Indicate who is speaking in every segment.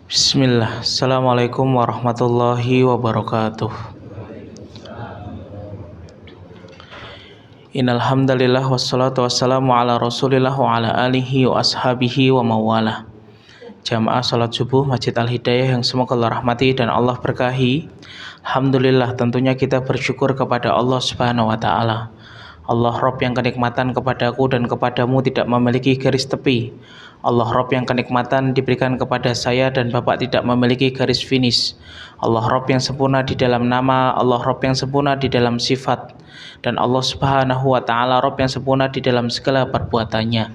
Speaker 1: Bismillah. Assalamualaikum warahmatullahi wabarakatuh. Innal hamdalillah wassalatu wassalamu ala Rasulillah wa ala alihi wa ashabihi wa mawalah. Jamaah salat subuh Masjid Al-Hidayah yang semoga Allah rahmati dan Allah berkahi. Alhamdulillah, tentunya kita bersyukur kepada Allah Subhanahu wa taala. Allah Rabb yang kenikmatan kepadaku dan kepadamu tidak memiliki garis tepi. Allah Rabb yang kenikmatan diberikan kepada saya dan Bapak tidak memiliki garis finish. Allah Rabb yang sempurna di dalam nama, Allah Rabb yang sempurna di dalam sifat, dan Allah Subhanahu wa taala Rabb yang sempurna di dalam segala perbuatannya.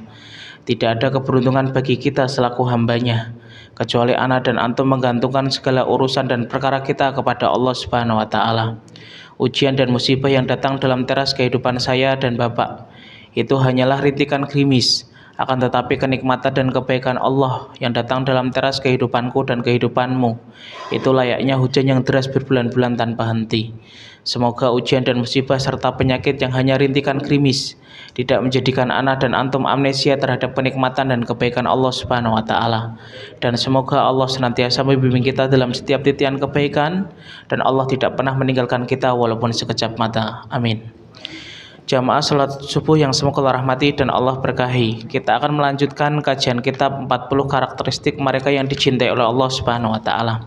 Speaker 1: Tidak ada keberuntungan bagi kita selaku hambanya, kecuali ana dan antum menggantungkan segala urusan dan perkara kita kepada Allah Subhanahu wa taala. Ujian dan musibah yang datang dalam teras kehidupan saya dan Bapak itu hanyalah rintikan gerimis, akan tetapi kenikmatan dan kebaikan Allah yang datang dalam teras kehidupanku dan kehidupanmu itu layaknya hujan yang deras berbulan-bulan tanpa henti. Semoga ujian dan musibah serta penyakit yang hanya rintikan gerimis tidak menjadikan ana dan antum amnesia terhadap kenikmatan dan kebaikan Allah Subhanahu wa taala. Dan semoga Allah senantiasa membimbing kita dalam setiap titian kebaikan dan Allah tidak pernah meninggalkan kita walaupun sekejap mata. Amin. Jamaah salat subuh yang semoga Allah rahmati dan Allah berkahi. Kita akan melanjutkan kajian kitab 40 karakteristik mereka yang dicintai oleh Allah Subhanahu wa taala.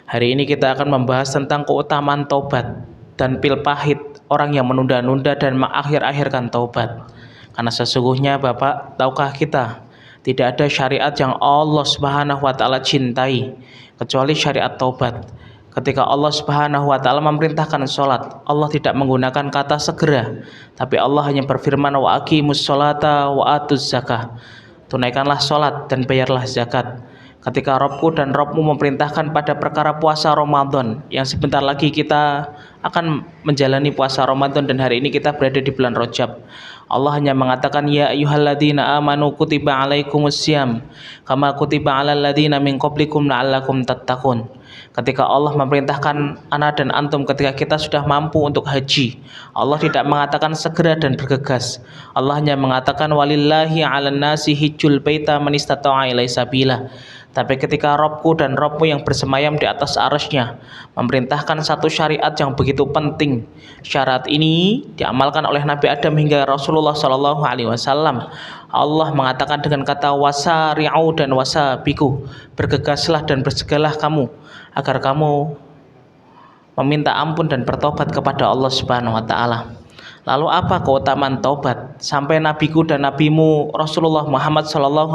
Speaker 1: Hari ini kita akan membahas tentang keutamaan taubat dan pil pahit orang yang menunda-nunda dan mengakhir-akhirkan taubat. Karena sesungguhnya Bapak, tahukah kita tidak ada syariat yang Allah Subhanahu wa taala cintai kecuali syariat taubat. Ketika Allah Subhanahu wa taala memerintahkan salat, Allah tidak menggunakan kata segera, tapi Allah hanya berfirman wa aqimus sholata wa atuz zakah. Tunaikanlah salat dan bayarlah zakat. Ketika Robku dan Robmu memerintahkan pada perkara puasa Ramadan yang sebentar lagi kita akan menjalani puasa Ramadan dan hari ini kita berada di bulan Rajab, Allah hanya mengatakan ya ayyuhalladzina amanu kutiba alaikumussyam kama kutiba alal ladzina min qablikum la'allakum tattaqun. Ketika Allah memerintahkan ana dan antum ketika kita sudah mampu untuk haji, Allah tidak mengatakan segera dan bergegas. Allah hanya mengatakan walillahi 'alan nasi hijjul baita man istata'a ilaihi sabila. Tapi ketika Robku dan Robmu yang bersemayam di atas arasnya memerintahkan satu syariat yang begitu penting, syarat ini diamalkan oleh Nabi Adam hingga Rasulullah SAW. Allah mengatakan dengan kata wasari'u dan wasabiku, bergegaslah dan bersegeralah kamu agar kamu meminta ampun dan bertobat kepada Allah Subhanahu wa taala. Lalu apa keutamaan taubat? Sampai nabiku dan nabimu Rasulullah Muhammad SAW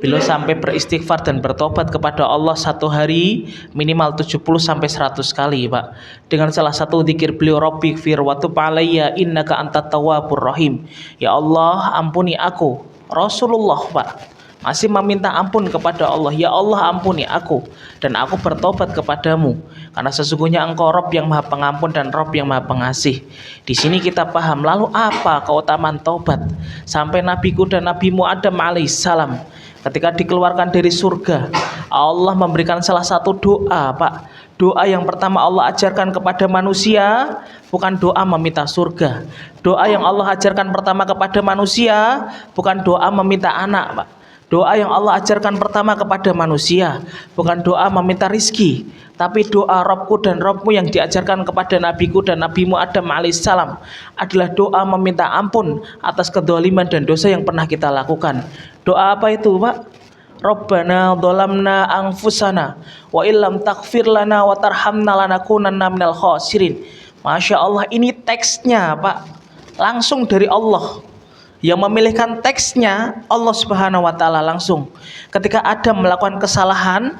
Speaker 1: beliau sampai beristighfar dan bertobat kepada Allah satu hari minimal 70 sampai 100 kali, Pak. Dengan salah satu zikir beliau, Rabbighfir wa tub alayya innaka antat tawwabur rahim. Ya Allah, ampuni aku. Rasulullah, Pak, masih meminta ampun kepada Allah. Ya Allah, ampuni aku dan aku bertobat kepadamu, karena sesungguhnya Engkau Rabb yang Maha Pengampun dan Rabb yang Maha Pengasih. Di sini kita paham. Lalu apa keutamaan taubat? Sampai nabiku dan nabimu Adam alaihissalam ketika dikeluarkan dari surga, Allah memberikan salah satu doa, Pak. Doa yang pertama Allah ajarkan kepada manusia bukan doa meminta surga. Doa yang Allah ajarkan pertama kepada manusia bukan doa meminta anak, Pak. Doa yang Allah ajarkan pertama kepada manusia bukan doa meminta rizki, tapi doa Robku dan Robmu yang diajarkan kepada nabiku dan nabimu Adam alaihissalam adalah doa meminta ampun atas kedoliman dan dosa yang pernah kita lakukan. Doa apa itu, Pak? Rabbana dzalamna anfusana wa illam taghfir lana wa tarhamna lanakunanna minal khasirin. Masya Allah, ini teksnya, Pak, langsung dari Allah. Yang memilihkan teksnya Allah Subhanahu wa taala langsung. Ketika Adam melakukan kesalahan,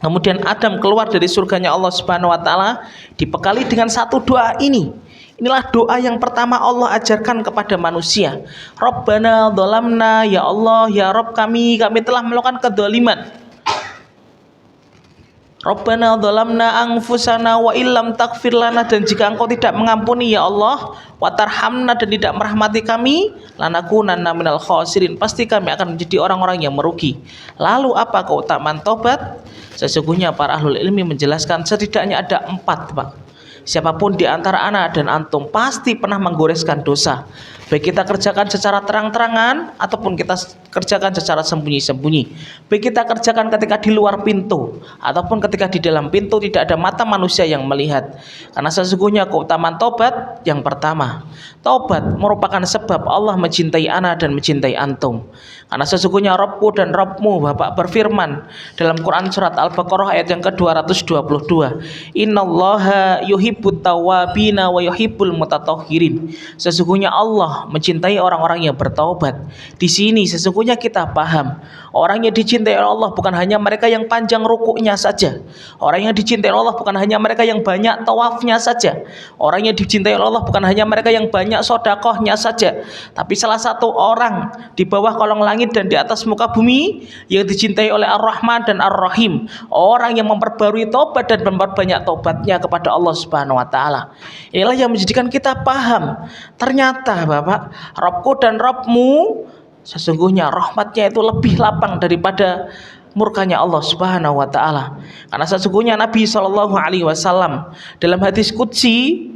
Speaker 1: kemudian Adam keluar dari surganya Allah Subhanahu wa taala, dibekali dengan satu doa ini. Inilah doa yang pertama Allah ajarkan kepada manusia. Rabbana dzalamna, ya Allah, ya Rabb kami telah melakukan kedoliman. Rabbana dzalamna anfusana wa illam taghfir lana, dan jika Engkau tidak mengampuni ya Allah, wa tarhamna, dan tidak merahmati kami, lanakunanna minal khasirin, pasti kami akan menjadi orang-orang yang merugi. Lalu apa keutamaan taubat? Sesungguhnya para ahlul ilmi menjelaskan setidaknya ada 4, Pak. Siapapun di antara ana dan antum pasti pernah menggoreskan dosa. Baik kita kerjakan secara terang-terangan ataupun kita kerjakan secara sembunyi-sembunyi. Baik kita kerjakan ketika di luar pintu ataupun ketika di dalam pintu tidak ada mata manusia yang melihat. Karena sesungguhnya keutamaan taubat yang pertama, taubat merupakan sebab Allah mencintai ana dan mencintai antum. Karena sesungguhnya Rabbku dan Rabbmu, Bapak berfirman dalam Quran surat Al-Baqarah ayat yang ke-222, Innallaha yuhibbut tawwabina wa yuhibbul mutatahhirin. Sesungguhnya Allah mencintai orang-orang yang bertaubat. Di sini sesungguhnya kita paham, orang yang dicintai oleh Allah bukan hanya mereka yang panjang rukuknya saja. Orang yang dicintai oleh Allah bukan hanya mereka yang banyak tawafnya saja. Orang yang dicintai oleh Allah bukan hanya mereka yang banyak sedekahnya saja. Tapi salah satu orang di bawah kolong langit dan di atas muka bumi yang dicintai oleh Ar-Rahman dan Ar-Rahim, orang yang memperbarui taubat dan memperbanyak taubatnya kepada Allah Subhanahu wa taala. Inilah yang menjadikan kita paham, ternyata Bapak, Rabbku dan Rabbmu sesungguhnya rahmatnya itu lebih lapang daripada murkanya Allah Subhanahu wa taala. Karena sesungguhnya Nabi SAW dalam hadis qudsi,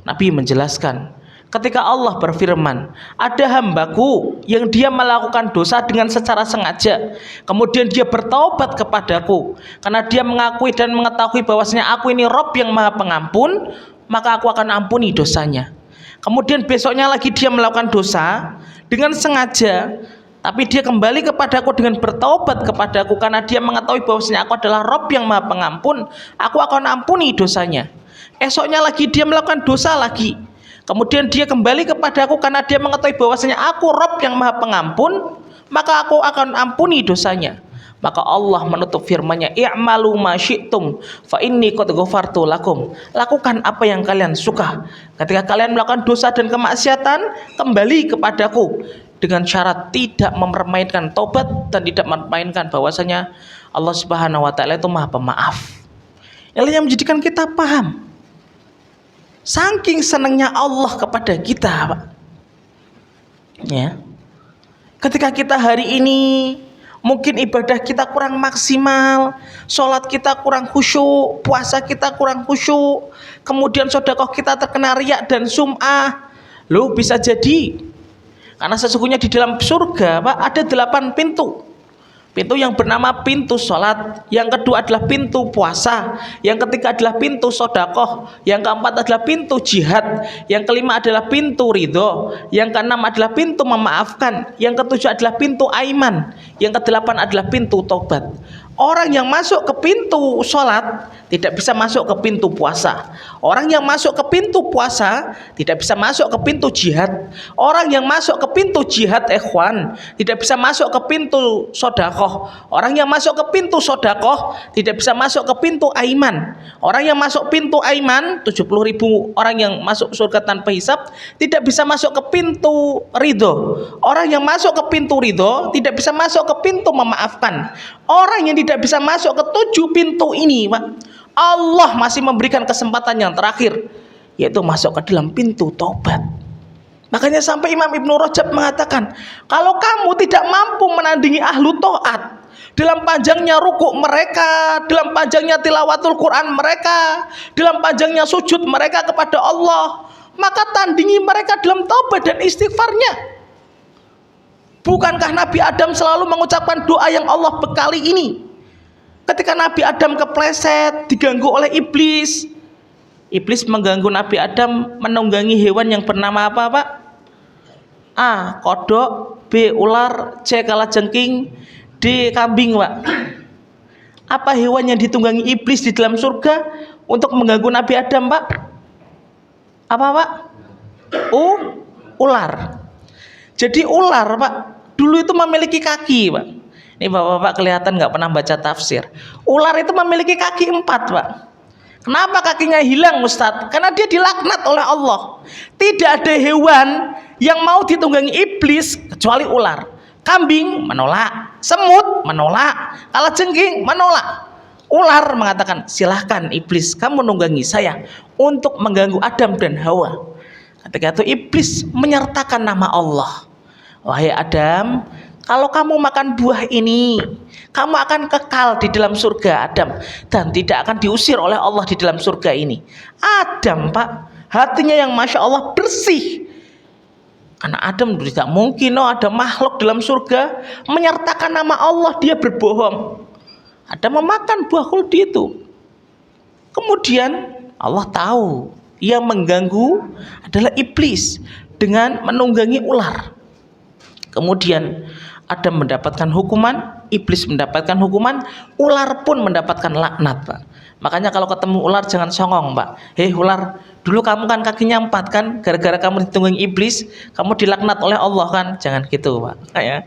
Speaker 1: Nabi menjelaskan, ketika Allah berfirman, ada hambaku yang dia melakukan dosa dengan secara sengaja, kemudian dia bertaubat kepadaku karena dia mengakui dan mengetahui bahwasanya aku ini Rabb yang Maha Pengampun, maka aku akan ampuni dosanya. Kemudian besoknya lagi dia melakukan dosa dengan sengaja, tapi dia kembali kepadaku dengan bertaubat kepadaku karena dia mengetahui bahwasanya aku adalah Rabb yang Maha Pengampun, aku akan ampuni dosanya. Esoknya lagi dia melakukan dosa lagi, kemudian dia kembali kepadaku karena dia mengetahui bahwasanya aku Rabb yang Maha Pengampun, maka aku akan ampuni dosanya. Maka Allah menutup firman-Nya, i'malu ma syi'tum fa inni qad ghafartu lakum. Lakukan apa yang kalian suka. Ketika kalian melakukan dosa dan kemaksiatan, kembali kepadaku dengan syarat tidak mempermainkan taubat dan tidak mempermainkan bahwasanya Allah Subhanahu wa taala itu Maha Pemaaf. Ini yang menjadikan kita paham. Saking senangnya Allah kepada kita, Pak. Ya. Ketika kita hari ini mungkin ibadah kita kurang maksimal, sholat kita kurang khusyuk, puasa kita kurang khusyuk, kemudian sedekah kita terkena riak dan sum'ah. Loh, bisa jadi karena sesungguhnya di dalam surga, Pak, ada 8 pintu. Pintu yang bernama pintu sholat, yang kedua adalah pintu puasa, yang ketiga adalah pintu sedekah, yang keempat adalah pintu jihad, yang kelima adalah pintu ridho, yang keenam adalah pintu memaafkan, yang ketujuh adalah pintu aiman, yang kedelapan adalah pintu taubat. Orang yang masuk ke pintu sholat tidak bisa masuk ke pintu puasa. Orang yang masuk ke pintu puasa tidak bisa masuk ke pintu jihad. Orang yang masuk ke pintu jihad, ikhwan, tidak bisa masuk ke pintu sedekah. Orang yang masuk ke pintu sedekah tidak bisa masuk ke pintu aiman. Orang yang masuk pintu aiman, 70.000 orang yang masuk surga tanpa hisab, tidak bisa masuk ke pintu ridho. Orang yang masuk ke pintu ridho tidak bisa masuk ke pintu memaafkan. Orang yang tidak bisa masuk ke 7 pintu ini, Pak, Allah masih memberikan kesempatan yang terakhir, yaitu masuk ke dalam pintu taubat. Makanya sampai Imam Ibnu Rajab mengatakan, kalau kamu tidak mampu menandingi ahlu taat dalam panjangnya rukuk mereka, dalam panjangnya tilawatul Quran mereka, dalam panjangnya sujud mereka kepada Allah, maka tandingi mereka dalam taubat dan istighfarnya. Bukankah Nabi Adam selalu mengucapkan doa yang Allah bekali ini? Ketika Nabi Adam kepleset, diganggu oleh iblis, iblis mengganggu Nabi Adam menunggangi hewan yang bernama apa, Pak? A. Kodok, B. Ular, C. Kalajengking, D. Kambing, Pak. Apa hewan yang ditunggangi iblis di dalam surga untuk mengganggu Nabi Adam, Pak? Apa, Pak? Ular. Jadi ular, Pak, dulu itu memiliki kaki, Pak. Ini bapak-bapak kelihatan nggak pernah baca tafsir. Ular itu memiliki kaki 4, Pak. Kenapa kakinya hilang, Ustadz? Karena dia dilaknat oleh Allah. Tidak ada hewan yang mau ditunggangi iblis kecuali ular. Kambing menolak, semut menolak, kalajengking menolak. Ular mengatakan, silahkan iblis, kamu nunggangi saya untuk mengganggu Adam dan Hawa. Ketika itu iblis menyertakan nama Allah. Wahai Adam, kalau kamu makan buah ini, Kamu akan kekal di dalam surga Adam, dan tidak akan diusir oleh Allah di dalam surga ini. Adam, Pak, hatinya yang Masya Allah bersih. Karena Adam tidak mungkin ada makhluk dalam surga menyertakan nama Allah, dia berbohong. Adam memakan buah khuldi itu. Kemudian Allah tahu yang mengganggu adalah iblis dengan menunggangi ular. Kemudian Adam mendapatkan hukuman, iblis mendapatkan hukuman, ular pun mendapatkan laknat, Pak. Makanya kalau ketemu ular jangan songong, Pak. Hei ular, dulu kamu kan kakinya 4 kan, gara-gara kamu ditunggangi iblis, kamu dilaknat oleh Allah kan. Jangan gitu, Pak. Ya.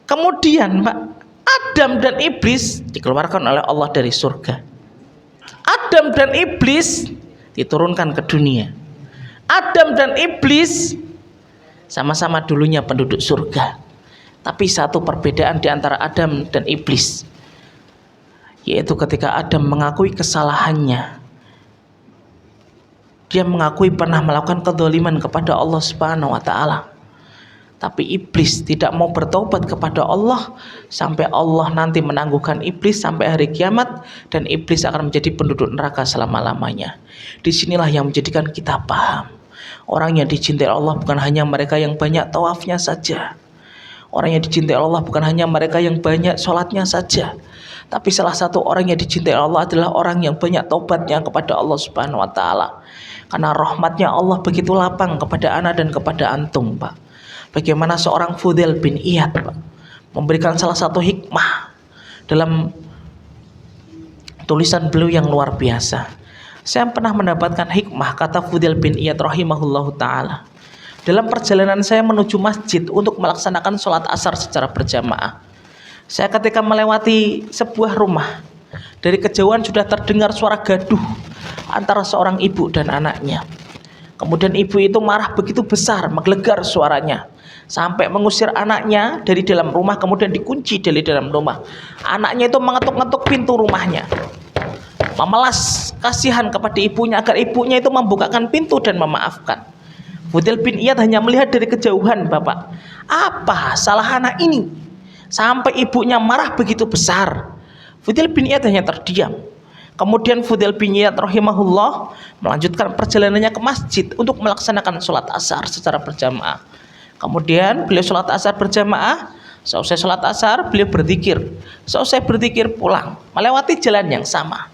Speaker 1: Kemudian, Pak, Adam dan iblis dikeluarkan oleh Allah dari surga. Adam dan iblis diturunkan ke dunia. Adam dan iblis sama-sama dulunya penduduk surga. Tapi satu perbedaan di antara Adam dan iblis, yaitu ketika Adam mengakui kesalahannya, dia mengakui pernah melakukan kezaliman kepada Allah Subhanahu wa taala. Tapi iblis tidak mau bertobat kepada Allah sampai Allah nanti menangguhkan iblis sampai hari kiamat, dan iblis akan menjadi penduduk neraka selama-lamanya. Disinilah yang menjadikan kita paham, orang yang dicintai Allah bukan hanya mereka yang banyak tawafnya saja. Orang yang dicintai Allah bukan hanya mereka yang banyak sholatnya saja. Tapi salah satu orang yang dicintai Allah adalah orang yang banyak taubatnya kepada Allah Subhanahu wa taala. Karena rahmatnya Allah begitu lapang kepada ana dan kepada antum, Pak. Bagaimana seorang Fudail bin Iyad, Pak, memberikan salah satu hikmah dalam tulisan beliau yang luar biasa. Saya pernah mendapatkan hikmah, kata Fudail bin Iyad rahimahullahu ta'ala, dalam perjalanan saya menuju masjid untuk melaksanakan sholat asar secara berjamaah. Saya ketika melewati sebuah rumah, dari kejauhan sudah terdengar suara gaduh antara seorang ibu dan anaknya. Kemudian ibu itu marah begitu besar, menggelegar suaranya, sampai mengusir anaknya dari dalam rumah, kemudian dikunci dari dalam rumah. Anaknya itu mengetuk-ngetuk pintu rumahnya, memelas kasihan kepada ibunya agar ibunya itu membukakan pintu dan memaafkan. Fudail bin Iyad hanya melihat dari kejauhan, Bapak. Apa salah anak ini sampai ibunya marah begitu besar? Fudail bin Iyad hanya terdiam. Kemudian Fudail bin Iyad rahimahullah melanjutkan perjalanannya ke masjid untuk melaksanakan sholat asar secara berjamaah. Kemudian beliau sholat asar berjamaah. Selesai sholat asar beliau berzikir. Selesai berzikir pulang, melewati jalan yang sama,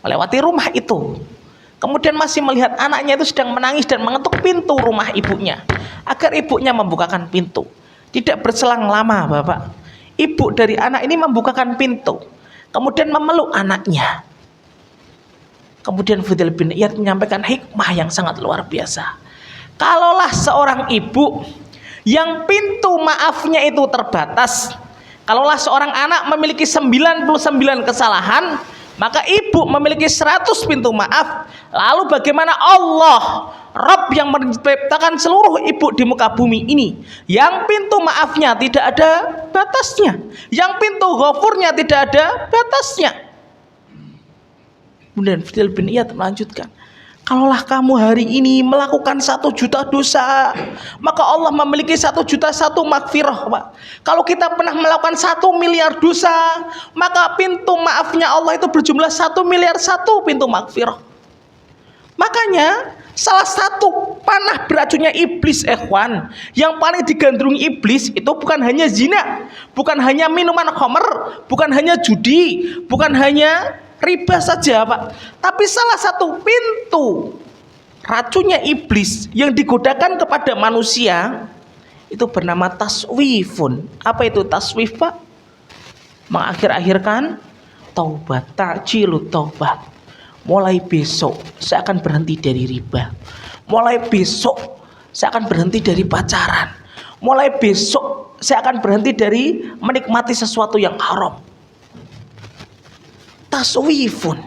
Speaker 1: melewati rumah itu. Kemudian masih melihat anaknya itu sedang menangis dan mengetuk pintu rumah ibunya agar ibunya membukakan pintu. Tidak berselang lama, Bapak, ibu dari anak ini membukakan pintu, kemudian memeluk anaknya. Kemudian Fudail bin Iyad menyampaikan hikmah yang sangat luar biasa. Kalaulah seorang ibu yang pintu maafnya itu terbatas, kalaulah seorang anak memiliki 99 kesalahan, maka ibu memiliki 100 pintu maaf. Lalu bagaimana Allah, Rabb yang menciptakan seluruh ibu di muka bumi ini, yang pintu maafnya tidak ada batasnya, yang pintu ghafurnya tidak ada batasnya. Kemudian Fudail bin Iyad melanjutkan, kalaulah kamu hari ini melakukan 1 juta dosa, maka Allah memiliki 1 juta 1 magfirah, Pak. Kalau kita pernah melakukan 1 miliar dosa, maka pintu maafnya Allah itu berjumlah 1 miliar 1 pintu magfirah. Makanya salah satu panah beracunnya iblis, ikhwan, yang paling digandrungi iblis itu bukan hanya zina, bukan hanya minuman khamr, bukan hanya judi, bukan hanya riba saja, Pak. Tapi salah satu pintu racunnya iblis yang digodakan kepada manusia itu bernama taswifun. Apa itu taswif, Pak? Mengakhir-akhirkan taubat, ta'jilut taubat. Mulai besok saya akan berhenti dari riba. Mulai besok saya akan berhenti dari pacaran. Mulai besok saya akan berhenti dari menikmati sesuatu yang haram. Taswifun.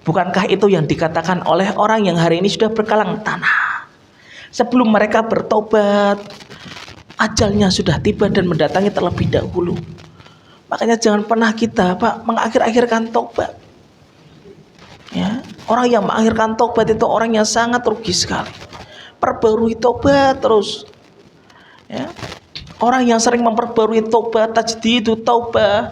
Speaker 1: Bukankah itu yang dikatakan oleh orang yang hari ini sudah berkalang tanah? Sebelum mereka bertobat, ajalnya sudah tiba dan mendatangi terlebih dahulu. Makanya jangan pernah kita, Pak, mengakhir-akhirkan tobat. Ya, orang yang mengakhirkan tobat itu orang yang sangat rugi sekali. Perbarui tobat terus. Ya. Orang yang sering memperbarui taubat, tajdidu taubah,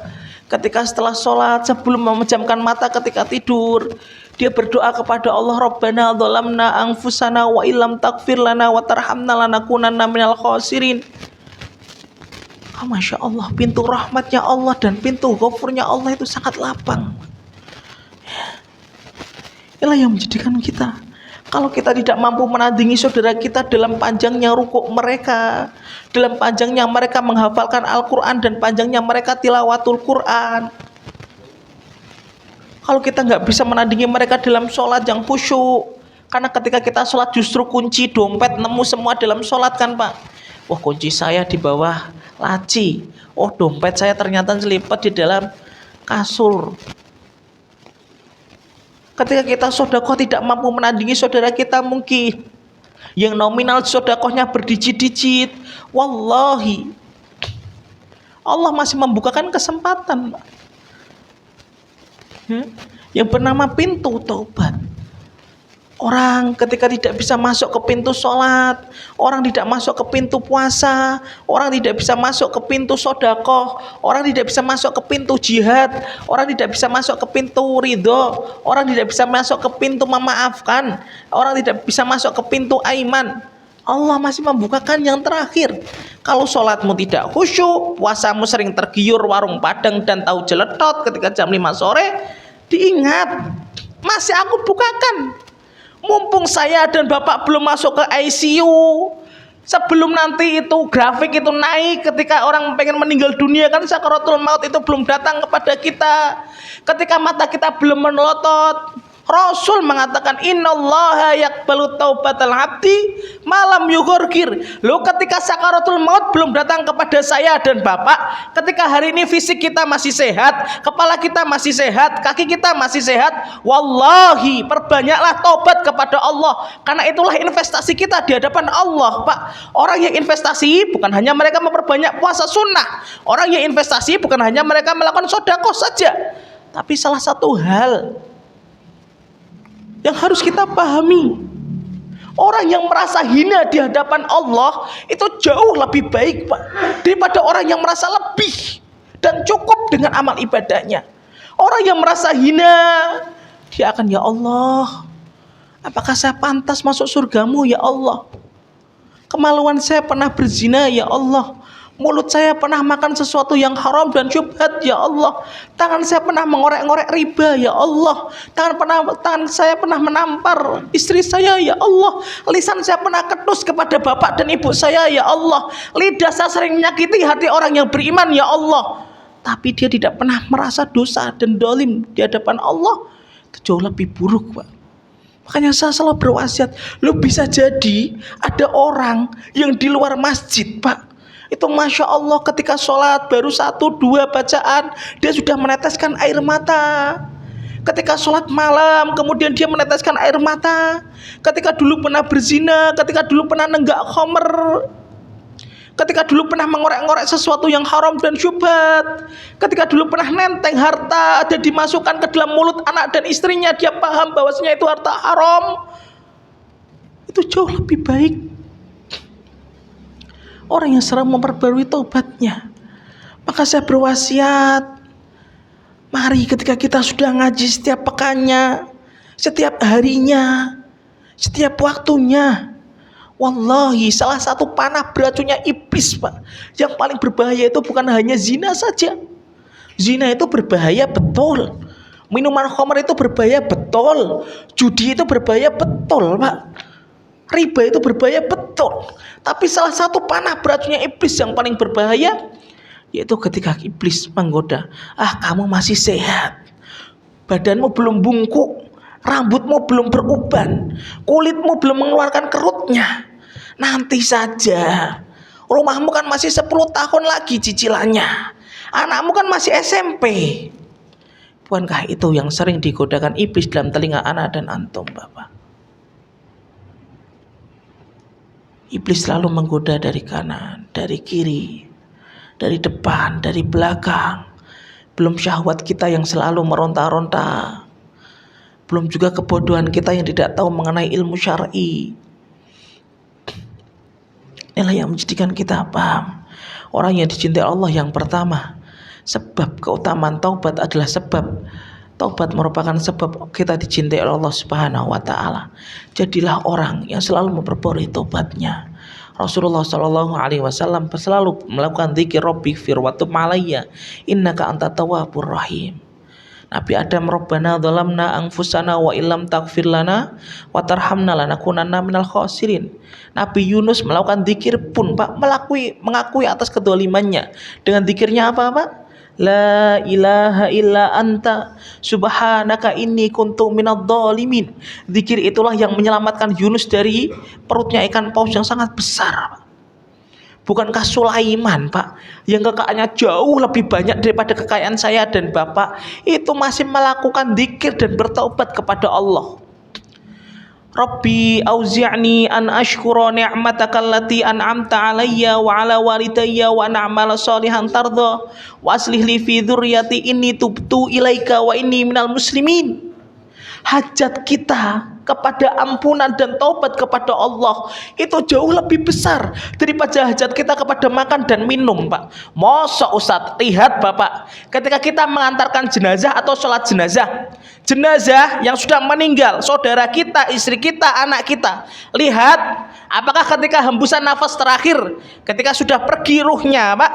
Speaker 1: ketika setelah sholat, sebelum memejamkan mata ketika tidur, dia berdoa kepada Allah, Rabbana dzalamna anfusana wa illam taghfir lana wa tarhamna lanakunanna minal khasirin. Masya Allah, pintu rahmatnya Allah dan pintu ghafurnya Allah itu sangat lapang. Inilah yang menjadikan kita, kalau kita tidak mampu menandingi saudara kita dalam panjangnya rukuk mereka, dalam panjangnya mereka menghafalkan Al-Quran, dan panjangnya mereka tilawatul Quran, kalau kita nggak bisa menandingi mereka dalam sholat yang khusyuk, karena ketika kita sholat justru kunci dompet nemu semua dalam sholat kan Pak. Wah, kunci saya di bawah laci, oh dompet saya ternyata selipet di dalam kasur. Ketika kita sedekah tidak mampu menandingi saudara kita, mungkin yang nominal sedekahnya berdijit-dijit, wallahi Allah masih membukakan kesempatan, Pak. Yang bernama pintu taubat. Orang ketika tidak bisa masuk ke pintu sholat, orang tidak masuk ke pintu puasa, orang tidak bisa masuk ke pintu sedekah, orang tidak bisa masuk ke pintu jihad, orang tidak bisa masuk ke pintu ridho, orang tidak bisa masuk ke pintu memaafkan, orang tidak bisa masuk ke pintu aiman. Allah masih membukakan yang terakhir. Kalau sholatmu tidak khusyuk, puasamu sering tergiur warung padang dan tahu jeletot ketika jam 5 sore, diingat, masih aku bukakan. Mumpung saya dan Bapak belum masuk ke ICU, sebelum nanti itu grafik itu naik, ketika orang pengen meninggal dunia kan, sakaratul maut itu belum datang kepada kita, ketika mata kita belum menelotot, Rasul mengatakan innallaha yaqbalu taubatal abdi malam yughorgir. Loh, ketika sakaratul maut belum datang kepada saya dan Bapak, ketika hari ini fisik kita masih sehat, kepala kita masih sehat, kaki kita masih sehat, wallahi perbanyaklah taubat kepada Allah, karena itulah investasi kita di hadapan Allah, Pak. Orang yang investasi bukan hanya mereka memperbanyak puasa sunnah, orang yang investasi bukan hanya mereka melakukan sedekah saja, tapi salah satu hal yang harus kita pahami, orang yang merasa hina di hadapan Allah itu jauh lebih baik, Pak, daripada orang yang merasa lebih dan cukup dengan amal ibadahnya. Orang yang merasa hina, dia akan, ya Allah, apakah saya pantas masuk surgamu ya Allah? Kemaluan saya pernah berzina ya Allah, mulut saya pernah makan sesuatu yang haram dan syubhat ya Allah, tangan saya pernah mengorek-ngorek riba ya Allah, tangan saya pernah menampar istri saya ya Allah, lisan saya pernah ketus kepada bapak dan ibu saya ya Allah, lidah saya sering menyakiti hati orang yang beriman ya Allah. Tapi dia tidak pernah merasa dosa dan dolim di hadapan Allah. Itu jauh lebih buruk, Pak. Makanya saya selalu berwasiat, lo bisa jadi ada orang yang di luar masjid, Pak, itu Masya Allah ketika sholat baru 1-2 bacaan dia sudah meneteskan air mata. Ketika sholat malam kemudian dia meneteskan air mata. Ketika dulu pernah berzina, ketika dulu pernah nenggak khamr, ketika dulu pernah mengorek-ngorek sesuatu yang haram dan syubhat, ketika dulu pernah nenteng harta dan dimasukkan ke dalam mulut anak dan istrinya, dia paham bahwasanya itu harta haram. Itu jauh lebih baik orang yang sering memperbarui taubatnya. Maka saya berwasiat, mari ketika kita sudah ngaji setiap pekannya, setiap harinya, setiap waktunya, wallahi salah satu panah beracunnya iblis, Pak, yang paling berbahaya itu bukan hanya zina saja. Zina itu berbahaya betul, minuman khamr itu berbahaya betul, judi itu berbahaya betul, Pak, riba itu berbahaya betul. Tapi salah satu panah beracunnya iblis yang paling berbahaya, yaitu ketika iblis menggoda, kamu masih sehat, badanmu belum bungkuk, rambutmu belum beruban, kulitmu belum mengeluarkan kerutnya, nanti saja, rumahmu kan masih 10 tahun lagi cicilannya, anakmu kan masih SMP. Bukankah itu yang sering digodakan iblis dalam telinga anak dan antum, Bapak? Iblis selalu menggoda dari kanan, dari kiri, dari depan, dari belakang. Belum syahwat kita yang selalu meronta-ronta, belum juga kebodohan kita yang tidak tahu mengenai ilmu syar'i. Inilah yang menjadikan kita paham, Orang yang dicintai Allah yang pertama, sebab keutamaan taubat adalah sebab taubat merupakan sebab kita dicintai oleh Allah Subhanahu wa taala. Jadilah orang yang selalu memperbarui taubatnya. Rasulullah Shallallahu alaihi wasallam selalu melakukan zikir Rabbighfir wa tub alayya innaka antat tawwabur rahim. Nabi Adam, Rabbana dzalamna anfusana wa illam taghfir lana wa tarhamna lanakunanna minal khasirin. Nabi Yunus melakukan zikir pun Pak, mengakui atas kedolimannya. Dengan zikirnya apa Pak? La ilaha illa anta subhanaka inni kuntu minadh dhalimin. Zikir itulah yang menyelamatkan Yunus dari perutnya ikan paus yang sangat besar. Bukankah Sulaiman Pak, yang kekayaannya jauh lebih banyak daripada kekayaan saya dan Bapak, itu masih melakukan zikir dan bertaubat kepada Allah. Rabbi auzi'ni an ashkura ni'mataka allati an'amta alayya wa ala walidayya wa an a'mala shalihan tardha wa aslih li fi dzurriyyati inni tubtu ilaika wa inni minal muslimin. Hajat kita kepada ampunan dan taubat kepada Allah itu jauh lebih besar daripada hajat kita kepada makan dan minum Pak. Masa Ustadz, lihat Bapak, ketika kita mengantarkan jenazah atau sholat jenazah yang sudah meninggal, saudara kita, istri kita, anak kita, lihat apakah ketika hembusan nafas terakhir, ketika sudah pergi ruhnya Pak,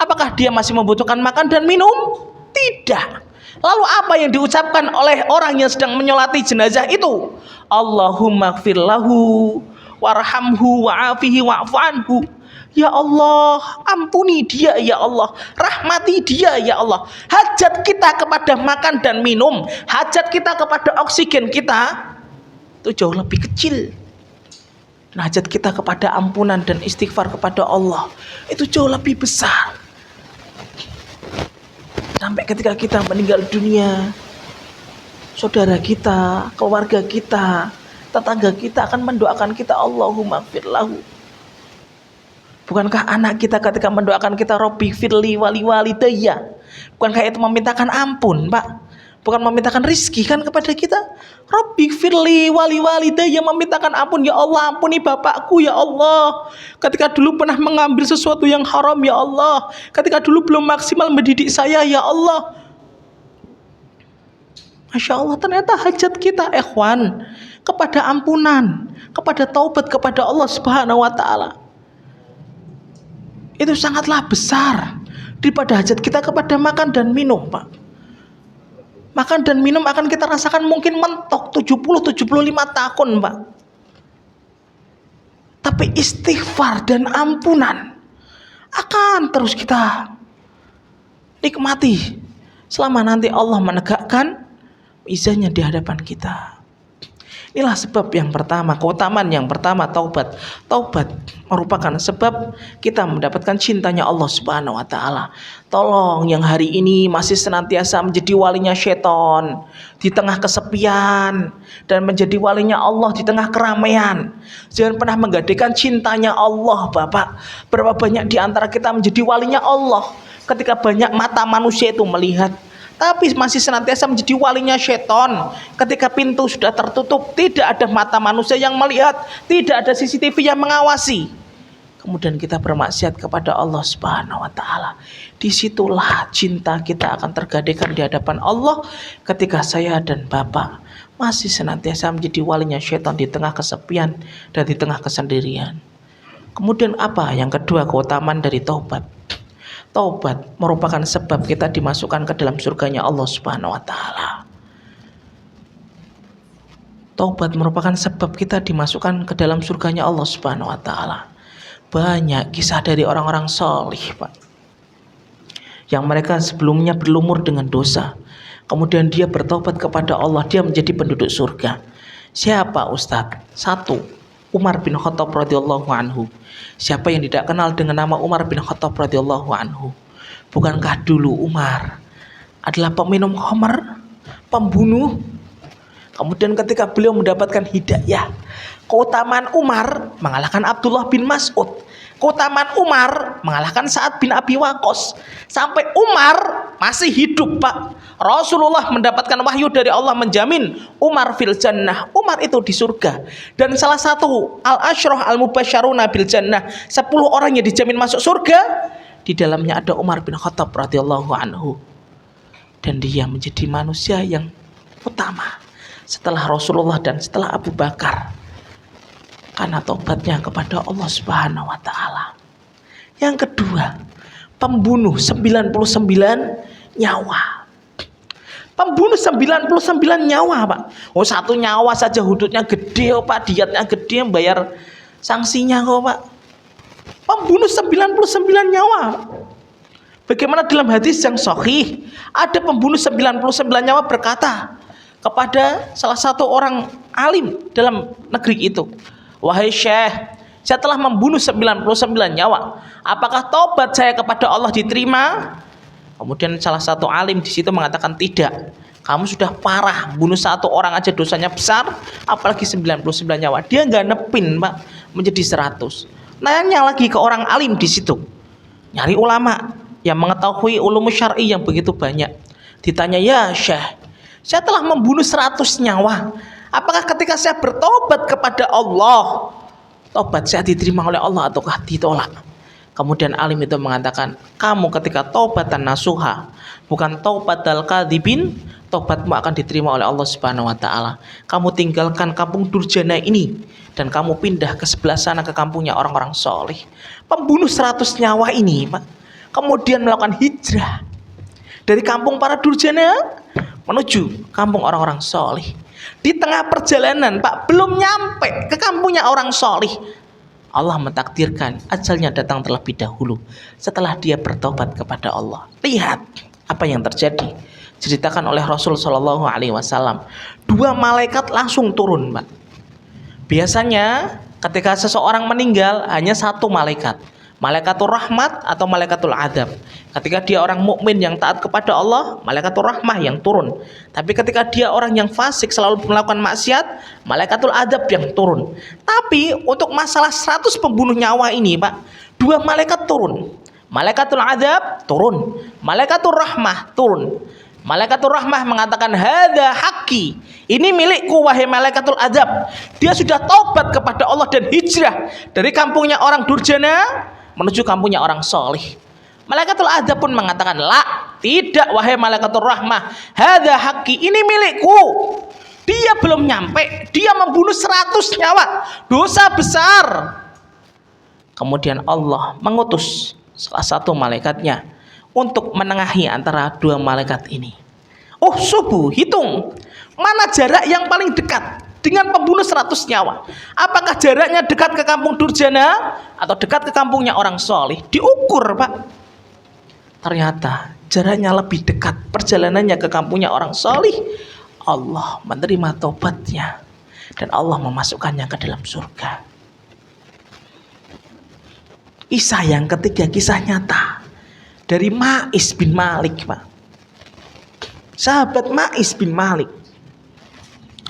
Speaker 1: apakah dia masih membutuhkan makan dan minum? Tidak. Lalu apa yang diucapkan oleh orang yang sedang menyolati jenazah itu? Allahumma gfir lahu warhamhu wa'afihi wa'fu anhu. Ya Allah, ampuni dia ya Allah, rahmati dia ya Allah. Hajat kita kepada makan dan minum, hajat kita kepada oksigen kita itu jauh lebih kecil. Dan hajat kita kepada ampunan dan istighfar kepada Allah itu jauh lebih besar. Sampai ketika kita meninggal dunia, saudara kita, keluarga kita, tetangga kita akan mendoakan kita, Allahumma gfir lahu. Bukankah anak kita ketika mendoakan kita, Rabbighfir li wa li walidayya, bukankah itu memintakan ampun Pak? Bukan memintakan rizki kan kepada kita? Rabbighfir li wa li walidayya, memintakan ampun, ya Allah ampuni bapakku ya Allah, ketika dulu pernah mengambil sesuatu yang haram ya Allah, ketika dulu belum maksimal mendidik saya ya Allah. Masya Allah, ternyata hajat kita ikhwan kepada ampunan, kepada taubat kepada Allah Subhanahu wa taala itu sangatlah besar daripada hajat kita kepada makan dan minum Pak. Makan dan minum akan kita rasakan mungkin mentok 70-75 tahun Pak. Tapi istighfar dan ampunan akan terus kita nikmati selama nanti Allah menegakkan mizannya di hadapan kita. Inilah sebab yang pertama, keutamaan yang pertama taubat. Taubat merupakan sebab kita mendapatkan cintanya Allah Subhanahu wa taala. Tolong yang hari ini masih senantiasa menjadi walinya syaitan di tengah kesepian dan menjadi walinya Allah di tengah keramaian, jangan pernah menggadaikan cintanya Allah Bapak. Berapa banyak di antara kita menjadi walinya Allah ketika banyak mata manusia itu melihat, tapi masih senantiasa menjadi walinya syaitan ketika pintu sudah tertutup, tidak ada mata manusia yang melihat, tidak ada CCTV yang mengawasi, kemudian kita bermaksiat kepada Allah Subhanahu wa taala. Disitulah cinta kita akan tergadaikan di hadapan Allah ketika saya dan Bapak masih senantiasa menjadi walinya syaitan di tengah kesepian dan di tengah kesendirian. Kemudian apa yang kedua, keutamaan dari taubat? Taubat merupakan sebab kita dimasukkan ke dalam surganya Allah Subhanahu wa taala. Taubat merupakan sebab kita dimasukkan ke dalam surganya Allah Subhanahu wa taala. Banyak kisah dari orang-orang salih, Pak, yang mereka sebelumnya berlumur dengan dosa, kemudian dia bertaubat kepada Allah, dia menjadi penduduk surga. Siapa Ustadz? Satu, Umar bin Khattab radhiyallahu anhu. Siapa yang tidak kenal dengan nama Umar bin Khattab radhiyallahu anhu? Bukankah dulu Umar adalah peminum khamar, pembunuh? Kemudian ketika beliau mendapatkan hidayah, keutamaan Umar mengalahkan Abdullah bin Mas'ud, keutamaan Umar mengalahkan Sa'ad bin Abi Waqqas, sampai Umar masih hidup Pak, Rasulullah mendapatkan wahyu dari Allah menjamin Umar fil jannah, Umar itu di surga. Dan salah satu al-asyrah al-mubasysyaruna bil jannah, 10 orang yang dijamin masuk surga, di dalamnya ada Umar bin Khattab radhiyallahu anhu. Dan dia menjadi manusia yang utama setelah Rasulullah dan setelah Abu Bakar, karena tobatnya kepada Allah Subhanahu wa taala. Yang kedua, pembunuh 99 nyawa. Pembunuh 99 nyawa Pak. Oh, satu nyawa saja hududnya gede Pak, diatnya gede, bayar sanksinya kok Pak. Pembunuh 99 nyawa. Bagaimana dalam hadis yang sahih, ada pembunuh 99 nyawa berkata kepada salah satu orang alim dalam negeri itu, "Wahai Syekh, saya telah membunuh 99 nyawa. Apakah tobat saya kepada Allah diterima?" Kemudian salah satu alim di situ mengatakan, "Tidak. Kamu sudah parah, bunuh satu orang aja dosanya besar, apalagi 99 nyawa." Dia nggak nepin Pak, menjadi 100. Nanya lagi ke orang alim di situ. Nyari ulama yang mengetahui ulum syar'i yang begitu banyak. Ditanya, "Ya Syekh, saya telah membunuh 100 nyawa. Apakah ketika saya bertobat kepada Allah, tobat saya diterima oleh Allah ataukah ditolak?" Kemudian alim itu mengatakan, "Kamu ketika taubatan nasuha, bukan taubatal kadzibin, tobatmu akan diterima oleh Allah Subhanahu wa taala. Kamu tinggalkan kampung durjana ini dan kamu pindah ke sebelah sana ke kampungnya orang-orang soleh." Pembunuh 100 nyawa ini Pak, kemudian melakukan hijrah dari kampung para durjana menuju kampung orang-orang soleh. Di tengah perjalanan Pak, belum nyampe ke kampungnya orang soleh, Allah mentakdirkan ajalnya datang terlebih dahulu setelah dia bertobat kepada Allah. Lihat apa yang terjadi. Diceritakan oleh Rasul Shallallahu Alaihi Wasallam, 2 malaikat langsung turun Pak. Biasanya ketika seseorang meninggal hanya 1 malaikat, malaikatul rahmat atau malaikatul adab. Ketika dia orang mukmin yang taat kepada Allah, malaikatul rahmah yang turun. Tapi ketika dia orang yang fasik selalu melakukan maksiat, malaikatul adab yang turun. Tapi untuk masalah 100 pembunuh nyawa ini Pak, 2 malaikat turun. Malaikatul adab turun, malaikatul rahmah turun. Malaikatul rahmah mengatakan, "Hadza haqqi." Ini milikku wahai malaikatul adab. Dia sudah taubat kepada Allah dan hijrah dari kampungnya orang durjana menuju kampungnya orang soleh. Malaikatul adab pun mengatakan, "La, tidak wahai malaikatul rahmah. Hadza haqqi, ini milikku." Dia belum nyampe, dia membunuh 100 nyawa, dosa besar. Kemudian Allah mengutus salah satu malaikatnya untuk menengahi antara 2 malaikat ini. Oh, subuh, hitung mana jarak yang paling dekat dengan pembunuh 100 nyawa. Apakah jaraknya dekat ke kampung durjana atau dekat ke kampungnya orang soleh? Diukur Pak. Ternyata jaraknya lebih dekat, perjalanannya ke kampungnya orang soleh. Allah menerima tobatnya dan Allah memasukkannya ke dalam surga. Kisah yang ketiga, kisah nyata dari Ma'is bin Malik Pak. Sahabat Ma'is bin Malik.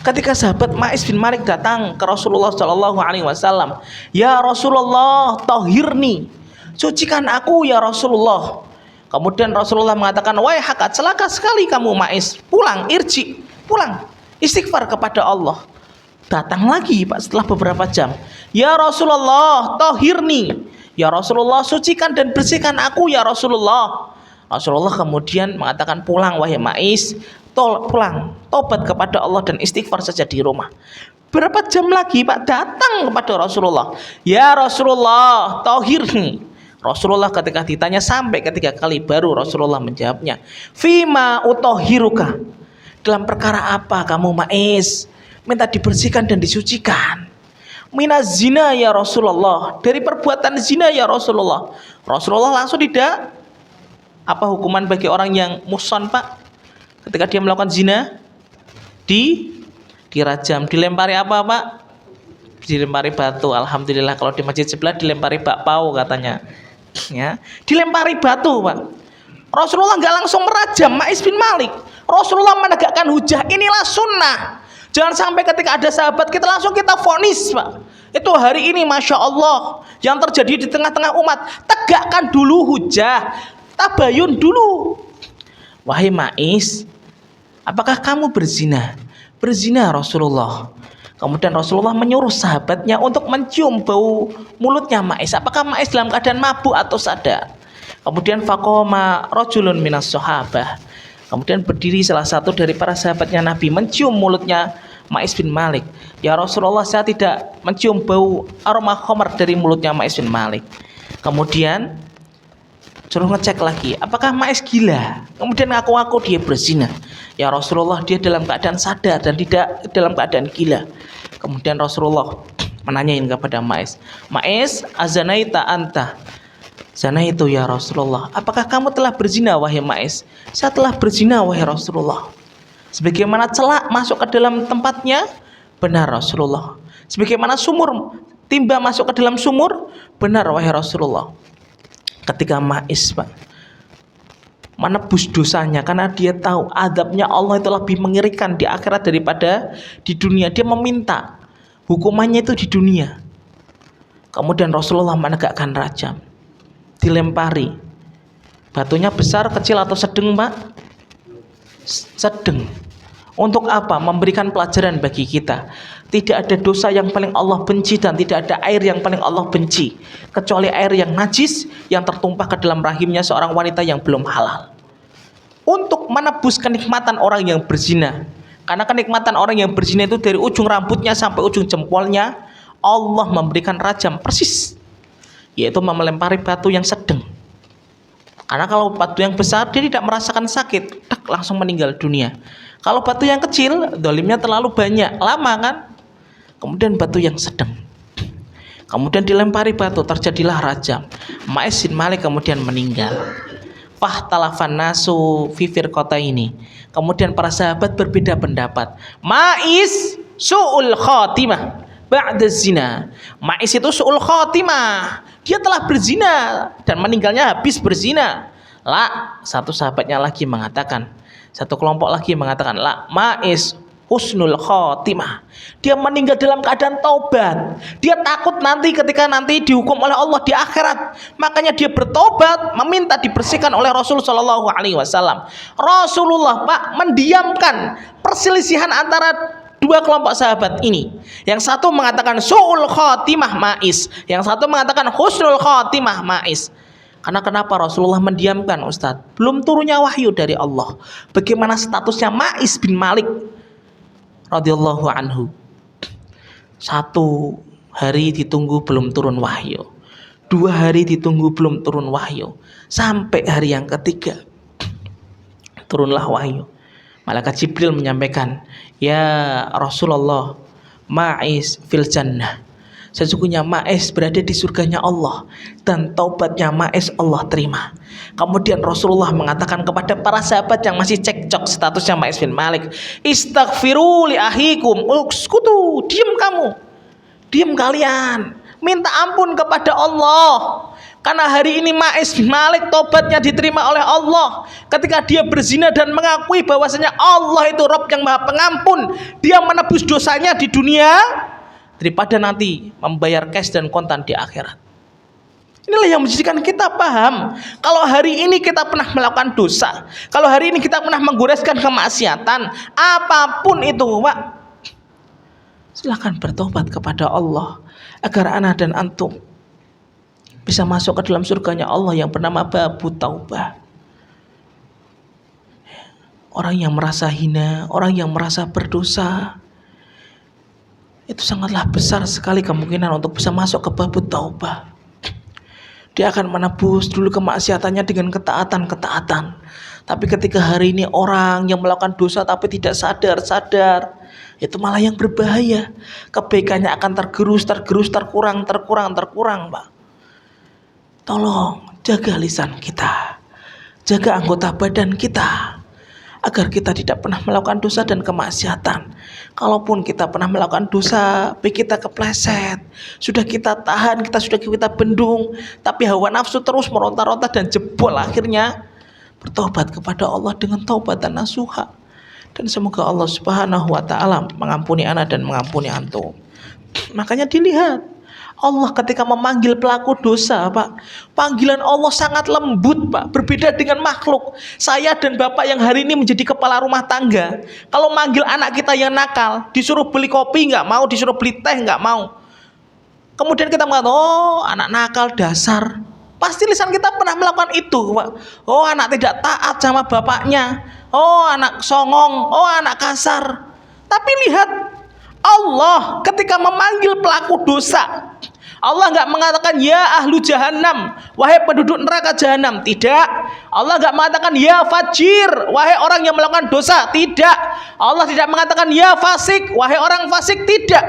Speaker 1: Ketika sahabat Ma'is bin Malik datang ke Rasulullah Shallallahu Alaihi Wasallam, "Ya Rasulullah, tahirni, sucikan aku ya Rasulullah." Kemudian Rasulullah mengatakan, "Wahai hakat, celaka sekali kamu Ma'is, pulang, irji, pulang, istighfar kepada Allah." Datang lagi Pak setelah beberapa jam, "Ya Rasulullah, tahirni, ya Rasulullah, sucikan dan bersihkan aku ya Rasulullah." Rasulullah kemudian mengatakan, "Pulang wahai Ma'is, pulang, tobat kepada Allah dan istighfar saja di rumah." Berapa jam lagi Pak datang kepada Rasulullah, "Ya Rasulullah, tahirni." Rasulullah ketika ditanya sampai ketiga kali baru Rasulullah menjawabnya, "Fima utohiruka." Dalam perkara apa kamu Ma'is minta dibersihkan dan disucikan? "Minaz zina ya Rasulullah." Dari perbuatan zina ya Rasulullah. Rasulullah langsung tidak. Apa hukuman bagi orang yang muhsan Pak? Ketika dia melakukan zina, dirajam, dilempari apa Pak? Dilempari batu. Alhamdulillah, kalau di masjid sebelah dilempari bakpao katanya. Ya, dilempari batu Pak. Rasulullah nggak langsung merajam Ma'is bin Malik. Rasulullah menegakkan hujah, inilah sunnah. Jangan sampai ketika ada sahabat kita langsung kita vonis Pak. Itu hari ini Masya Allah yang terjadi di tengah-tengah umat. Tegakkan dulu hujah, tabayun dulu. "Wahai Mais, apakah kamu berzina?" "Berzina Rasulullah." Kemudian Rasulullah menyuruh sahabatnya untuk mencium bau mulutnya Mais. Apakah Mais dalam keadaan mabuk atau sadar? Kemudian faqama rajulun minas sahabah. Kemudian berdiri salah satu dari para sahabatnya Nabi mencium mulutnya Mais bin Malik. "Ya Rasulullah, saya tidak mencium bau aroma khamar dari mulutnya Mais bin Malik." Kemudian suruh ngecek lagi, apakah Mais gila? Kemudian ngaku-ngaku dia berzina. "Ya Rasulullah, dia dalam keadaan sadar dan tidak dalam keadaan gila." Kemudian Rasulullah menanyain kepada Mais, "Mais, azanaita anta?" "Zana itu ya Rasulullah." "Apakah kamu telah berzina wahai Mais?" "Saya telah berzina wahai Rasulullah." "Sebagaimana celak masuk ke dalam tempatnya?" "Benar Rasulullah." "Sebagaimana sumur timba masuk ke dalam sumur?" "Benar wahai Rasulullah." Ketika Mais menebus dosanya karena dia tahu azabnya Allah itu lebih mengerikan di akhirat daripada di dunia, dia meminta hukumannya itu di dunia. Kemudian Rasulullah menegakkan rajam, dilempari. Batunya besar, kecil atau sedang, Pak? Sedang. Untuk apa? Memberikan pelajaran bagi kita. Tidak ada dosa yang paling Allah benci dan tidak ada air yang paling Allah benci kecuali air yang najis yang tertumpah ke dalam rahimnya seorang wanita yang belum halal. Untuk menebus kenikmatan orang yang berzina, karena kenikmatan orang yang berzina itu dari ujung rambutnya sampai ujung jempolnya, Allah memberikan rajam persis, yaitu melempari batu yang sedang. Karena kalau batu yang besar dia tidak merasakan sakit, langsung meninggal dunia. Kalau batu yang kecil, dolimnya terlalu banyak, lama kan. Kemudian batu yang sedang, kemudian dilempari batu, terjadilah rajam. Mais bin Malik kemudian meninggal. Fahtalafan nasu fifir kota ini. Kemudian para sahabat berbeda pendapat. Mais su'ul khotimah ba'da zina. Mais itu su'ul khotimah, dia telah berzina dan meninggalnya habis berzina. La, satu sahabatnya lagi mengatakan, satu kelompok lagi mengatakan, la, Mais husnul khotimah, dia meninggal dalam keadaan taubat. Dia takut nanti ketika nanti dihukum oleh Allah di akhirat, makanya dia bertobat, meminta dibersihkan oleh Rasul Shallallahu Alaihi Wasallam. Rasulullah, Pak, mendiamkan perselisihan antara dua kelompok sahabat ini. Yang satu mengatakan su'ul khotimah Mais, yang satu mengatakan husnul khotimah Mais. Karena kenapa Rasulullah mendiamkan, Ustadz? Belum turunnya wahyu dari Allah. Bagaimana statusnya Mais bin Malik radhiyallahu anhu? 1 hari ditunggu belum turun wahyu, 2 hari ditunggu belum turun wahyu, sampai hari yang ketiga turunlah wahyu. Malaikat Jibril menyampaikan, "Ya Rasulullah, Mais fil jannah." Sesungguhnya Mais berada di surganya Allah dan taubatnya Mais Allah terima. Kemudian Rasulullah mengatakan kepada para sahabat yang masih cekcok statusnya Mais bin Malik, "Istaghfiru li ahikum." Uskutu, diam kamu. Diam kalian. Minta ampun kepada Allah. Karena hari ini Mais bin Malik taubatnya diterima oleh Allah ketika dia berzina dan mengakui bahwasanya Allah itu Rabb yang Maha Pengampun. Dia menebus dosanya di dunia daripada nanti membayar cash dan kontan di akhirat. Inilah yang menjadikan kita paham, kalau hari ini kita pernah melakukan dosa, kalau hari ini kita pernah menggoreskan kemaksiatan, apapun itu, Pak, silahkan bertobat kepada Allah agar ana dan antum bisa masuk ke dalam surganya Allah yang bernama Babu Taubah. Orang yang merasa hina, orang yang merasa berdosa, itu sangatlah besar sekali kemungkinan untuk bisa masuk ke Babu Taubah. Dia akan menebus dulu kemaksiatannya dengan ketaatan-ketaatan. Tapi ketika hari ini orang yang melakukan dosa tapi tidak sadar, itu malah yang berbahaya. Kebaikannya akan tergerus, terkurang, Pak. Tolong jaga lisan kita, jaga anggota badan kita, agar kita tidak pernah melakukan dosa dan kemaksiatan. Kalaupun kita pernah melakukan dosa, tapi kita kepleset, sudah kita tahan, sudah kita bendung, tapi hawa nafsu terus meronta-ronta dan jebol, akhirnya bertobat kepada Allah dengan taubatan nasuha. Dan semoga Allah Subhanahu wa taala mengampuni ana dan mengampuni antum. Makanya dilihat, Allah ketika memanggil pelaku dosa, Pak, panggilan Allah sangat lembut, Pak. Berbeda dengan makhluk. Saya dan Bapak yang hari ini menjadi kepala rumah tangga, kalau manggil anak kita yang nakal, disuruh beli kopi nggak mau, disuruh beli teh nggak mau. Kemudian kita mengatakan, oh anak nakal dasar. Pasti lisan kita pernah melakukan itu, Pak. Oh anak tidak taat sama bapaknya. Oh anak songong. Oh anak kasar. Tapi lihat, Allah ketika memanggil pelaku dosa, Allah nggak mengatakan ya ahlu jahannam, wahai penduduk neraka jahanam. Tidak. Allah nggak mengatakan ya fajir, wahai orang yang melakukan dosa. Tidak. Allah tidak mengatakan ya fasik, wahai orang fasik. Tidak.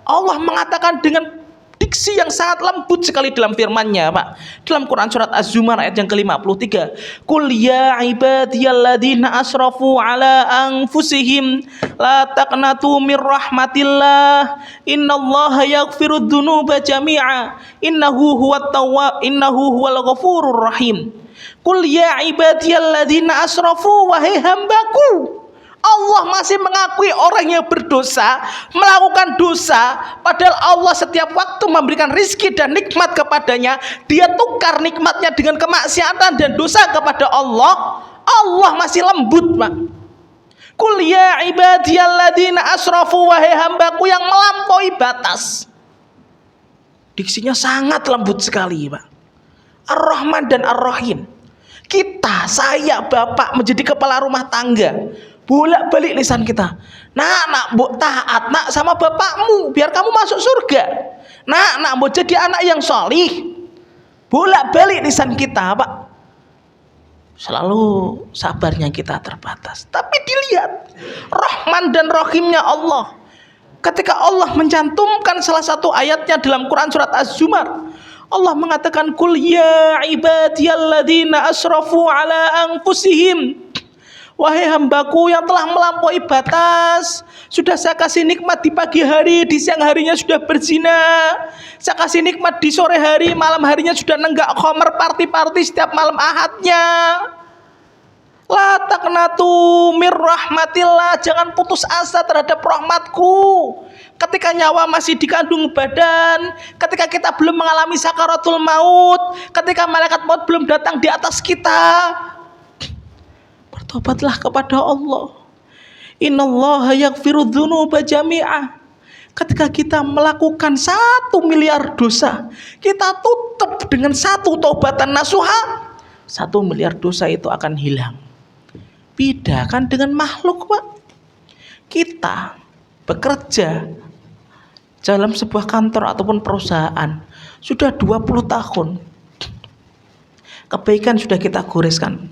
Speaker 1: Allah mengatakan dengan diksi yang sangat lembut sekali dalam firman-Nya, Pak. Dalam Quran surat Az-Zumar ayat yang ke-53, "Qul ya ibadiyalladzina asrafu ala anfusihim la taqnatu mir rahmatillah innallaha yaghfirudz dzunuba jami'a innahu huwal ghafurur rahim." Qul ya ibadiyalladzina asrafu, wahai hambaku. Allah masih mengakui orang yang berdosa, melakukan dosa, padahal Allah setiap waktu memberikan rizki dan nikmat kepadanya. Dia tukar nikmatnya dengan kemaksiatan dan dosa kepada Allah. Allah masih lembut, Pak. Qul ya ibadiyalladzina asrafu, wahai hambaku yang melampaui batas. Diksinya sangat lembut sekali, Pak. Ar-Rahman dan Ar-Rahim. Kita, saya, Bapak menjadi kepala rumah tangga, bolak-balik lisan kita. Nak, mbok taat nak sama bapakmu biar kamu masuk surga. Nak, mbok jadi anak yang solih. Bolak-balik lisan kita, Pak. Selalu sabarnya kita terbatas. Tapi dilihat Rahman dan Rahimnya Allah. Ketika Allah mencantumkan salah satu ayatnya dalam Quran surat Az-Zumar, Allah mengatakan, "Qul ya ibadiyalladzina asrafu ala anfusihim." Wahai hambaku yang telah melampaui batas, sudah saya kasih nikmat di pagi hari, di siang harinya sudah berzina. Saya kasih nikmat di sore hari, malam harinya sudah nenggak khomer, party-party setiap malam ahadnya. La taqnatu mir rahmatillah, jangan putus asa terhadap rahmatku. Ketika nyawa masih dikandung badan, ketika kita belum mengalami sakaratul maut, ketika malaikat maut belum datang di atas kita, bertobatlah kepada Allah. Innallaha yaghfirudz dzunuba jami'ah. Ketika kita melakukan 1 miliar dosa, kita tutup dengan 1 taubatan nasuha, 1 miliar dosa itu akan hilang. Bedakan dengan makhluk, Pak. Kita bekerja dalam sebuah kantor ataupun perusahaan sudah 20 tahun. Kebaikan sudah kita goreskan,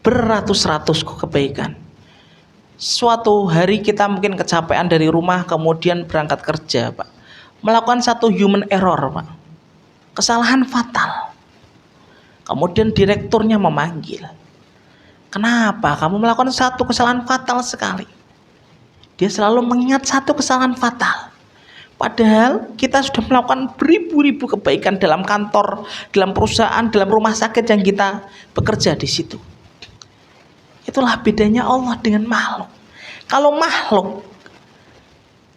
Speaker 1: beratus-ratus kebaikan. Suatu hari kita mungkin kecapean dari rumah, kemudian berangkat kerja, Pak. Melakukan 1 human error, Pak. Kesalahan fatal. Kemudian direkturnya memanggil. Kenapa kamu melakukan 1 kesalahan fatal sekali? Dia selalu mengingat 1 kesalahan fatal. Padahal kita sudah melakukan beribu-ribu kebaikan dalam kantor, dalam perusahaan, dalam rumah sakit yang kita bekerja di situ. Itulah bedanya Allah dengan makhluk. Kalau makhluk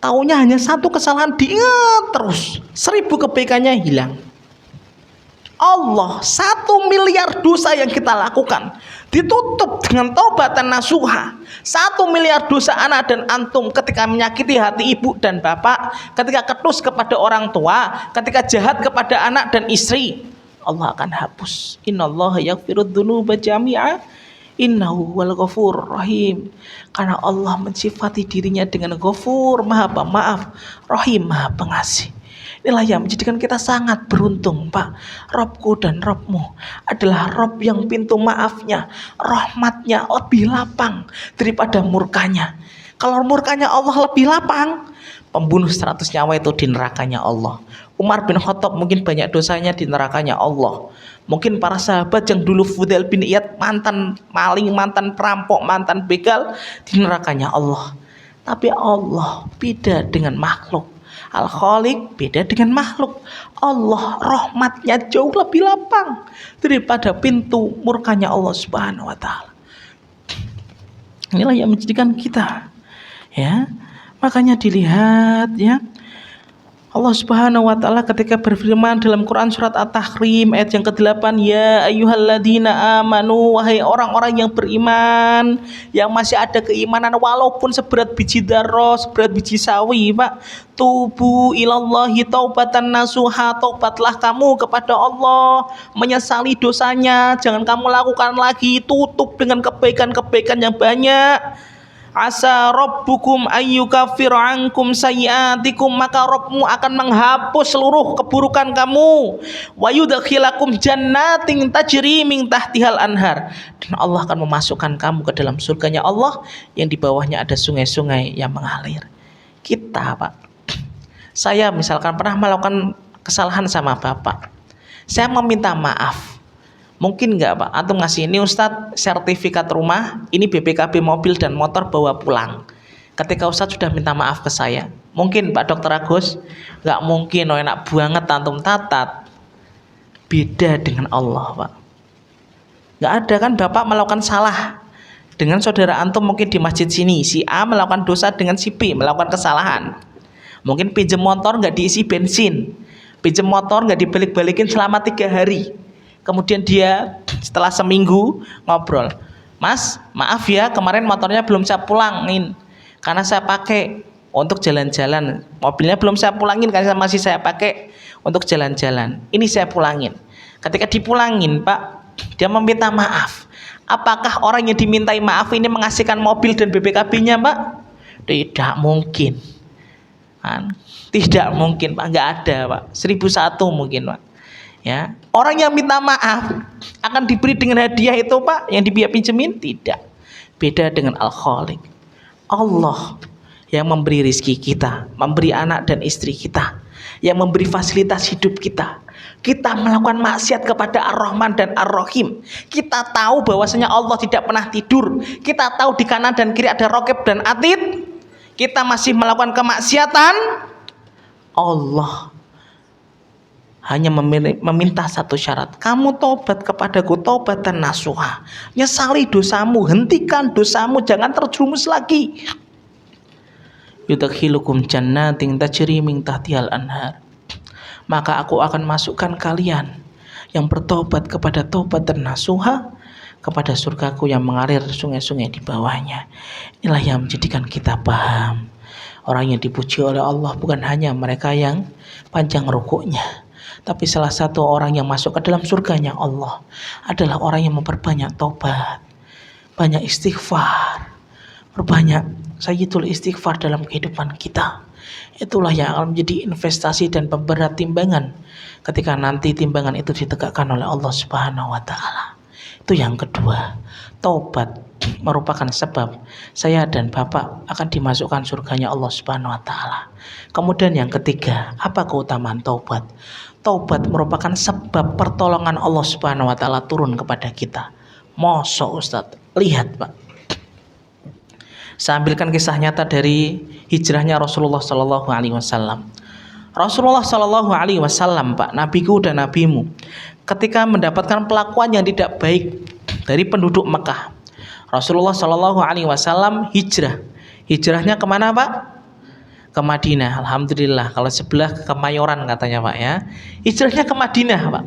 Speaker 1: taunya hanya 1 kesalahan diingat terus, 1000 kebaikannya hilang. Allah 1 miliar dosa yang kita lakukan ditutup dengan taubatan nasuha. 1 miliar dosa anak dan antum ketika menyakiti hati ibu dan bapak, ketika ketus kepada orang tua, ketika jahat kepada anak dan istri, Allah akan hapus. Innallaha yaghfirudz dzunuba jami'a innahu huwal ghafurur rahim. Karena Allah mensifati dirinya dengan Ghafur, Maha Pemaaf, Rahim, Maha Pengasih. Inilah yang menjadikan kita sangat beruntung, Pak. Robku dan Robmu adalah Rob yang pintu maafnya, rahmatnya lebih lapang daripada murkanya. Kalau murkanya Allah lebih lapang, pembunuh 100 nyawa itu di nerakanya Allah. Umar bin Khattab mungkin banyak dosanya di nerakanya Allah. Mungkin para sahabat yang dulu Fudail bin Iyad mantan maling, mantan perampok, mantan begal, di nerakanya Allah. Tapi Allah beda dengan makhluk. Al-Khaliq beda dengan makhluk. Allah rahmatnya jauh lebih lapang daripada pintu murkanya Allah Subhanahu wa taala. Inilah yang menjadikan kita, ya. Makanya dilihat, ya. Allah Subhanahu wa taala ketika berfirman dalam Quran surat At-Tahrim ayat yang ke-8, ya ayyuhalladzina amanu, wahai orang-orang yang beriman, yang masih ada keimanan walaupun seberat biji dzarrah, seberat biji sawi, Pak. Tubu ilallahi taubatan nasuha, taubatlah kamu kepada Allah, menyesali dosanya, jangan kamu lakukan lagi, tutup dengan kebaikan-kebaikan yang banyak. Asa rabbukum ayyukaffir ankum sayyiatikum, maka Rabbmu akan menghapus seluruh keburukan kamu. Wa yudkhilakum jannatin tajri min tahtihal anhar, dan Allah akan memasukkan kamu ke dalam surganya Allah yang di bawahnya ada sungai-sungai yang mengalir. Kita, Pak, saya misalkan pernah melakukan kesalahan sama Bapak, saya meminta maaf. Mungkin nggak, Pak, atau ngasih ini Ustadz sertifikat rumah, ini BPKB mobil dan motor bawa pulang. Ketika Ustadz sudah minta maaf ke saya, mungkin Pak Dokter Agus, nggak mungkin, oh enak banget antum tatat. Beda dengan Allah, Pak. Nggak ada kan Bapak melakukan salah dengan saudara antum mungkin di masjid sini, si A melakukan dosa dengan si B melakukan kesalahan. Mungkin pinjam motor nggak diisi bensin, pinjam motor nggak dibalik-balikin selama 3 hari. Kemudian dia setelah seminggu ngobrol, Mas, maaf ya kemarin motornya belum saya pulangin karena saya pakai untuk jalan-jalan. Mobilnya belum saya pulangin karena masih saya pakai untuk jalan-jalan. Ini saya pulangin. Ketika dipulangin, Pak, dia meminta maaf. Apakah orang yang dimintai maaf ini mengasihkan mobil dan BPKB-nya, Pak? Tidak mungkin. Tidak mungkin, Pak. Nggak ada, Pak. 1001 mungkin, Pak. Ya, orang yang minta maaf akan diberi dengan hadiah itu, Pak, yang dia pinjemin? Tidak. Beda dengan Al-Khaliq, Allah yang memberi rizki kita, memberi anak dan istri kita, yang memberi fasilitas hidup kita. Kita melakukan maksiat kepada Ar-Rahman dan Ar-Rahim. Kita tahu bahwasanya Allah tidak pernah tidur. Kita tahu di kanan dan kiri ada Raqib dan Atid. Kita masih melakukan kemaksiatan. Allah hanya meminta satu syarat, kamu tobat kepadaku taubatan nasuha, nyesali dosamu, hentikan dosamu, jangan terjerumus lagi. Yudkhilukum jannatin tajri min tahtihal anhar, maka aku akan masukkan kalian yang bertobat kepada taubatan nasuha kepada surgaku yang mengalir sungai-sungai di bawahnya. Inilah yang menjadikan kita paham, orang yang dipuji oleh Allah bukan hanya mereka yang panjang rukuknya, tapi salah satu orang yang masuk ke dalam surganya Allah adalah orang yang memperbanyak taubat, banyak istighfar, perbanyak sayyidul istighfar dalam kehidupan kita. Itulah yang akan menjadi investasi dan pemberat timbangan ketika nanti timbangan itu ditegakkan oleh Allah Subhanahu wa taala. Itu yang kedua, taubat merupakan sebab saya dan Bapak akan dimasukkan surganya Allah Subhanahu wa taala. Kemudian yang ketiga, apa keutamaan taubat? Taubat merupakan sebab pertolongan Allah Subhanahu wa taala turun kepada kita. Mosok Ustaz, lihat, Pak. Saya ambilkan kisah nyata dari hijrahnya Rasulullah sallallahu alaihi wasallam. Rasulullah sallallahu alaihi wasallam, Pak, nabiku dan nabimu, ketika mendapatkan perlakuan yang tidak baik dari penduduk Mekah, Rasulullah sallallahu alaihi wasallam hijrah. Hijrahnya kemana, Pak? Ke Madinah. Alhamdulillah, kalau sebelah ke Kemayoran katanya, Pak, ya. Hijrahnya ke Madinah, Pak.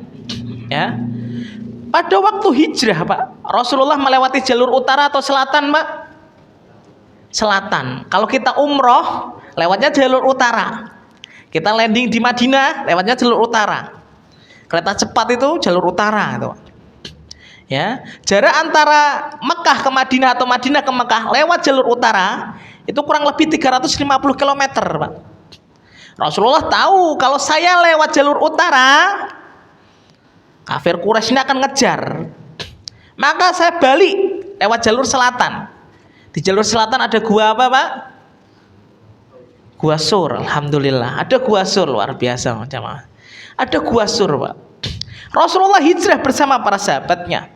Speaker 1: Ya. Pada waktu hijrah, Pak, Rasulullah melewati jalur utara atau selatan, Pak? Selatan. Kalau kita umroh, lewatnya jalur utara. Kita landing di Madinah, lewatnya jalur utara. Kereta cepat itu jalur utara, itu, Pak. Ya, jarak antara Mekah ke Madinah atau Madinah ke Mekah lewat jalur utara itu kurang lebih 350 km, Pak. Rasulullah tahu kalau saya lewat jalur utara, kafir Quraisy ini akan ngejar. Maka saya balik lewat jalur selatan. Di jalur selatan ada gua apa, Pak? Gua Sur. Alhamdulillah, ada gua Sur, luar biasa, jemaah. Ada gua Sur, Pak. Rasulullah hijrah bersama para sahabatnya.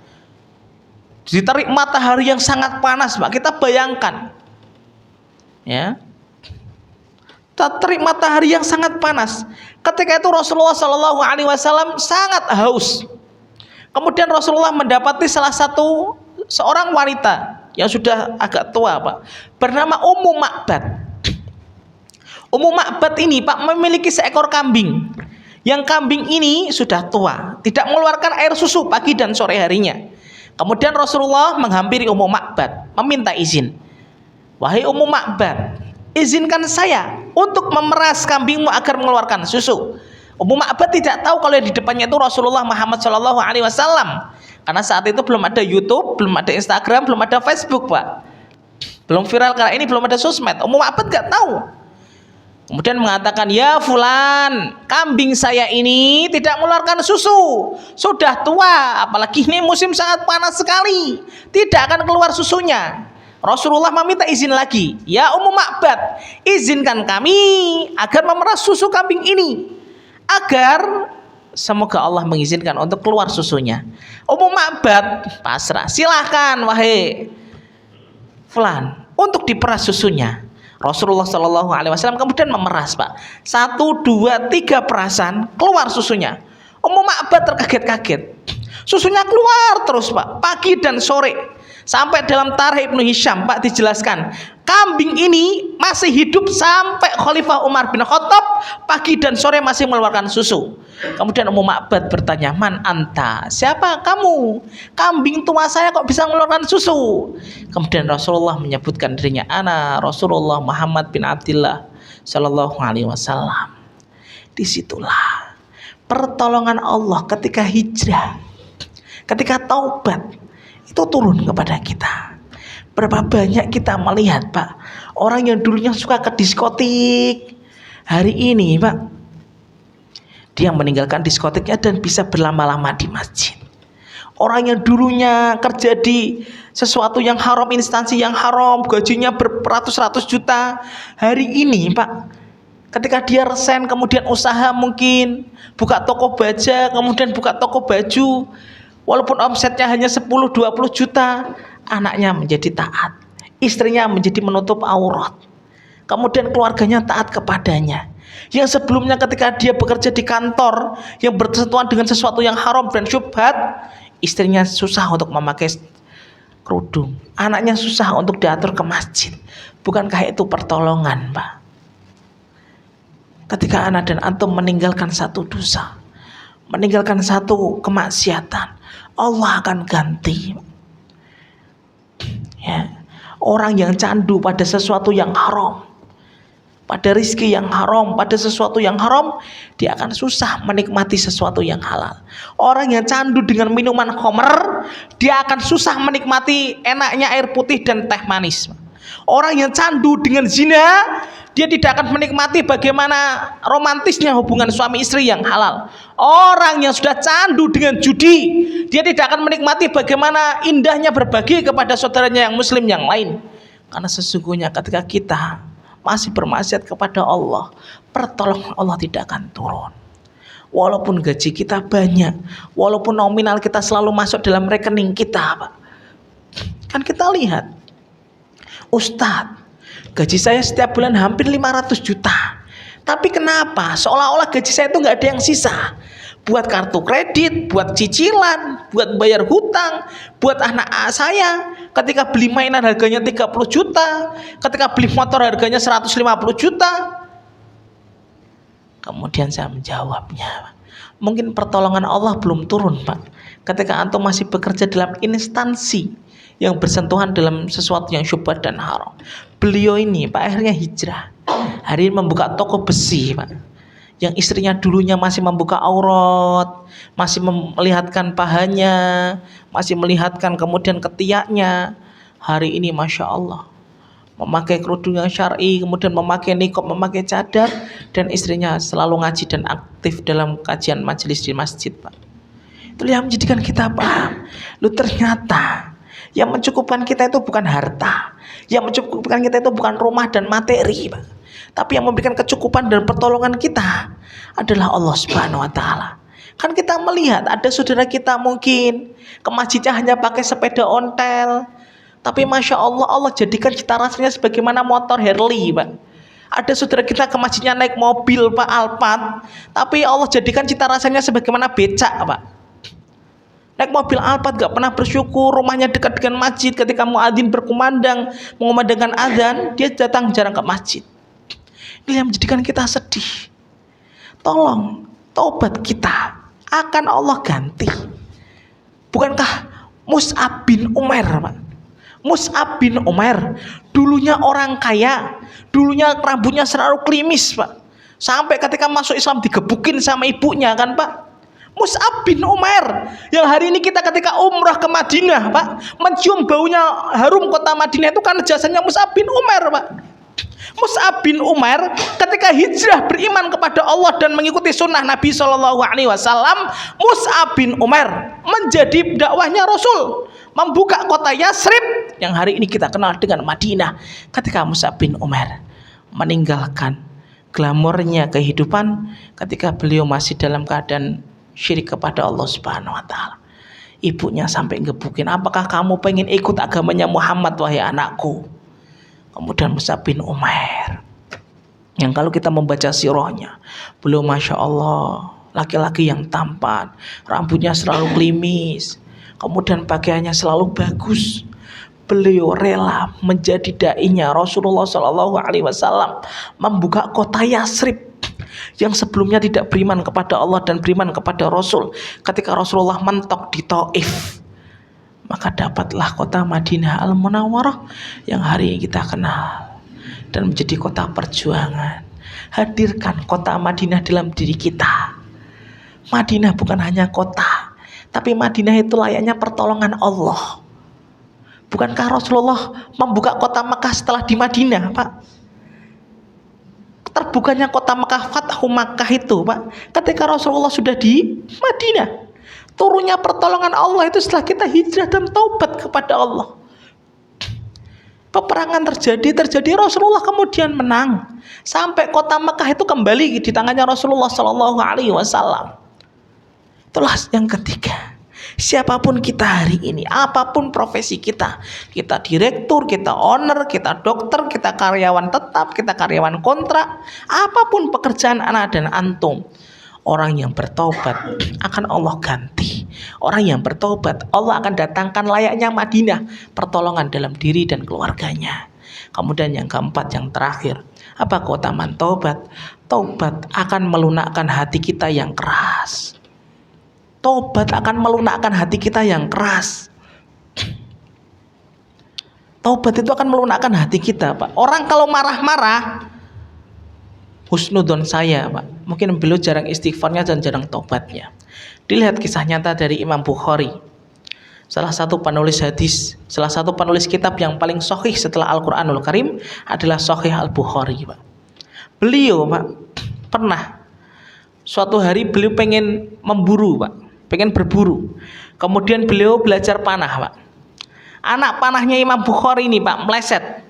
Speaker 1: Diterik matahari yang sangat panas, Pak. Kita bayangkan, ya, terik matahari yang sangat panas. Ketika itu Rasulullah Shallallahu Alaihi Wasallam sangat haus. Kemudian Rasulullah mendapati seorang wanita yang sudah agak tua, Pak, bernama Ummu Ma'bad. Ummu Ma'bad ini Pak memiliki seekor kambing. Yang kambing ini sudah tua, tidak mengeluarkan air susu pagi dan sore harinya. Kemudian Rasulullah menghampiri Ummu Ma'bad, meminta izin. Wahai Ummu Ma'bad, izinkan saya untuk memeras kambingmu agar mengeluarkan susu. Ummu Ma'bad tidak tahu kalau di depannya itu Rasulullah Muhammad SAW. Karena saat itu belum ada YouTube, belum ada Instagram, belum ada Facebook, Pak. Belum viral karena ini, belum ada sosmed. Ummu Ma'bad gak tahu. Kemudian mengatakan, ya fulan, kambing saya ini tidak mengeluarkan susu, sudah tua, apalagi ini musim sangat panas sekali, tidak akan keluar susunya. Rasulullah meminta izin lagi, ya Ummu Ma'bad, izinkan kami agar memeras susu kambing ini, agar semoga Allah mengizinkan untuk keluar susunya. Ummu Ma'bad pasrah, silahkan wahai fulan untuk diperas susunya. Rasulullah SAW kemudian memeras, Pak. 1, 2, 3 perasan, keluar susunya. Ummu Ma'bad terkaget-kaget. Susunya keluar terus, Pak, pagi dan sore. Sampai dalam Tarikh Ibnu Hisham, Pak, dijelaskan kambing ini masih hidup sampai Khalifah Umar bin Khattab, pagi dan sore masih mengeluarkan susu. Kemudian Ummu Ma'bad bertanya, man anta, siapa kamu? Kambing tua saya kok bisa mengeluarkan susu? Kemudian Rasulullah menyebutkan dirinya, ana Rasulullah Muhammad bin Abdillah Sallallahu Alaihi Wasallam. Disitulah pertolongan Allah ketika hijrah, ketika taubat itu turun kepada kita. Berapa banyak kita melihat, Pak, orang yang dulunya suka ke diskotik, hari ini, Pak, dia meninggalkan diskotiknya dan bisa berlama-lama di masjid. Orang yang dulunya kerja di sesuatu yang haram, instansi yang haram, gajinya beratus-ratus juta, hari ini, Pak, ketika dia resign, kemudian usaha mungkin buka toko baja, kemudian buka toko baju, walaupun omsetnya hanya 10-20 juta, anaknya menjadi taat, istrinya menjadi menutup aurat, kemudian keluarganya taat kepadanya. Yang sebelumnya ketika dia bekerja di kantor yang bersentuhan dengan sesuatu yang haram dan syubhat, istrinya susah untuk memakai kerudung, anaknya susah untuk diatur ke masjid. Bukankah itu pertolongan, Pak? Ketika anak dan antum meninggalkan satu dosa, meninggalkan satu kemaksiatan, Allah akan ganti. Ya, orang yang candu pada sesuatu yang haram, pada rizki yang haram, pada sesuatu yang haram, dia akan susah menikmati sesuatu yang halal. Orang yang candu dengan minuman khamr, dia akan susah menikmati enaknya air putih dan teh manis. Orang yang candu dengan zina, dia tidak akan menikmati bagaimana romantisnya hubungan suami istri yang halal. Orang yang sudah candu dengan judi, dia tidak akan menikmati bagaimana indahnya berbagi kepada saudaranya yang muslim yang lain. Karena sesungguhnya ketika kita masih bermaksiat kepada Allah, pertolongan Allah tidak akan turun. Walaupun gaji kita banyak, walaupun nominal kita selalu masuk dalam rekening kita, Pak. Kan kita lihat, Ustadz, gaji saya setiap bulan hampir 500 juta. Tapi kenapa seolah-olah gaji saya itu nggak ada yang sisa? Buat kartu kredit, buat cicilan, buat bayar hutang, buat anak saya. Ketika beli mainan harganya 30 juta, ketika beli motor harganya 150 juta. Kemudian saya menjawabnya, mungkin pertolongan Allah belum turun, Pak. Ketika antum masih bekerja dalam instansi yang bersentuhan dalam sesuatu yang syubhat dan haram. Beliau ini, Pak, akhirnya hijrah. Hari ini membuka toko besi, Pak. Yang istrinya dulunya masih membuka aurat, masih melihatkan pahanya, masih melihatkan kemudian ketiaknya. Hari ini Masya Allah, memakai kerudung yang syar'i, kemudian memakai niqab, memakai cadar, dan istrinya selalu ngaji dan aktif dalam kajian majelis di masjid, Pak. Itu yang menjadikan kita paham. Lu ternyata yang mencukupkan kita itu bukan harta, yang mencukupkan kita itu bukan rumah dan materi, Pak. Tapi yang memberikan kecukupan dan pertolongan kita adalah Allah Subhanahu wa Ta'ala. Kan kita melihat ada saudara kita mungkin ke masjidnya hanya pakai sepeda ontel, tapi Masya Allah, Allah jadikan cita rasanya sebagaimana motor Harley, Pak. Ada saudara kita ke masjidnya naik mobil, Pak, Alphard, tapi Allah jadikan cita rasanya sebagaimana becak, Pak. Naik mobil Alphard gak pernah bersyukur, rumahnya dekat dengan masjid, ketika muadzin berkumandang mengumandangkan azan, dia datang jarang ke masjid. Ini yang menjadikan kita sedih. Tolong, taubat kita akan Allah ganti. Bukankah Mus'ab bin Umair, Pak? Mus'ab bin Umair dulunya orang kaya, dulunya rambutnya selalu klimis, Pak. Sampai ketika masuk Islam digebukin sama ibunya kan, Pak. Mus'ab bin Umair yang hari ini kita ketika umrah ke Madinah, Pak, mencium baunya harum kota Madinah itu karena jasanya Mus'ab bin Umair, Pak. Mus'ab bin Umair ketika hijrah beriman kepada Allah dan mengikuti sunnah Nabi SAW, Mus'ab bin Umair menjadi dakwahnya Rasul, membuka kota Yasrib yang hari ini kita kenal dengan Madinah. Ketika Mus'ab bin Umair meninggalkan glamornya kehidupan ketika beliau masih dalam keadaan syirik kepada Allah Subhanahu wa taala. Ibunya sampai ngebukin, "Apakah kamu pengen ikut agamanya Muhammad wahai anakku?" Kemudian Mus'ab bin Umair yang kalau kita membaca sirahnya, beliau Masya Allah laki-laki yang tampan, rambutnya selalu klimis, kemudian pakaiannya selalu bagus. Beliau rela menjadi dai-nya Rasulullah SAW, membuka kota Yasrib yang sebelumnya tidak beriman kepada Allah dan beriman kepada Rasul. Ketika Rasulullah mentok di Taif, maka dapatlah kota Madinah Al-Munawwarah yang hari ini kita kenal dan menjadi kota perjuangan. Hadirkan kota Madinah dalam diri kita. Madinah bukan hanya kota, tapi Madinah itu layaknya pertolongan Allah. Bukankah Rasulullah membuka kota Mekah setelah di Madinah, Pak? Terbukanya kota Mekah, Fathu Makkah itu, Pak, ketika Rasulullah sudah di Madinah. Turunnya pertolongan Allah itu setelah kita hijrah dan taubat kepada Allah. Peperangan terjadi, Rasulullah kemudian menang sampai kota Mekah itu kembali di tangannya Rasulullah SAW. Itulah yang ketiga. Siapapun kita hari ini, apapun profesi kita direktur, kita owner, kita dokter, kita karyawan tetap, kita karyawan kontrak, apapun pekerjaan anak dan antum, orang yang bertobat akan Allah ganti. Orang yang bertobat Allah akan datangkan layaknya Madinah, pertolongan dalam diri dan keluarganya. Kemudian yang keempat, yang terakhir, apa keutamaan taubat? Taubat akan melunakkan hati kita yang keras. Taubat akan melunakkan hati kita yang keras. Taubat itu akan melunakkan hati kita, Pak. Orang kalau marah-marah, husnudon saya, Pak, mungkin beliau jarang istighfarnya dan jarang taubatnya. Dilihat kisah nyata dari Imam Bukhari, salah satu penulis hadis, salah satu penulis kitab yang paling sahih setelah Al-Quranul Karim adalah Sahih Al-Bukhari, Pak. Beliau, Pak, pernah suatu hari beliau pengen memburu, Pak, pengen berburu. Kemudian beliau belajar panah, Pak. Anak panahnya Imam Bukhari ini, Pak, meleset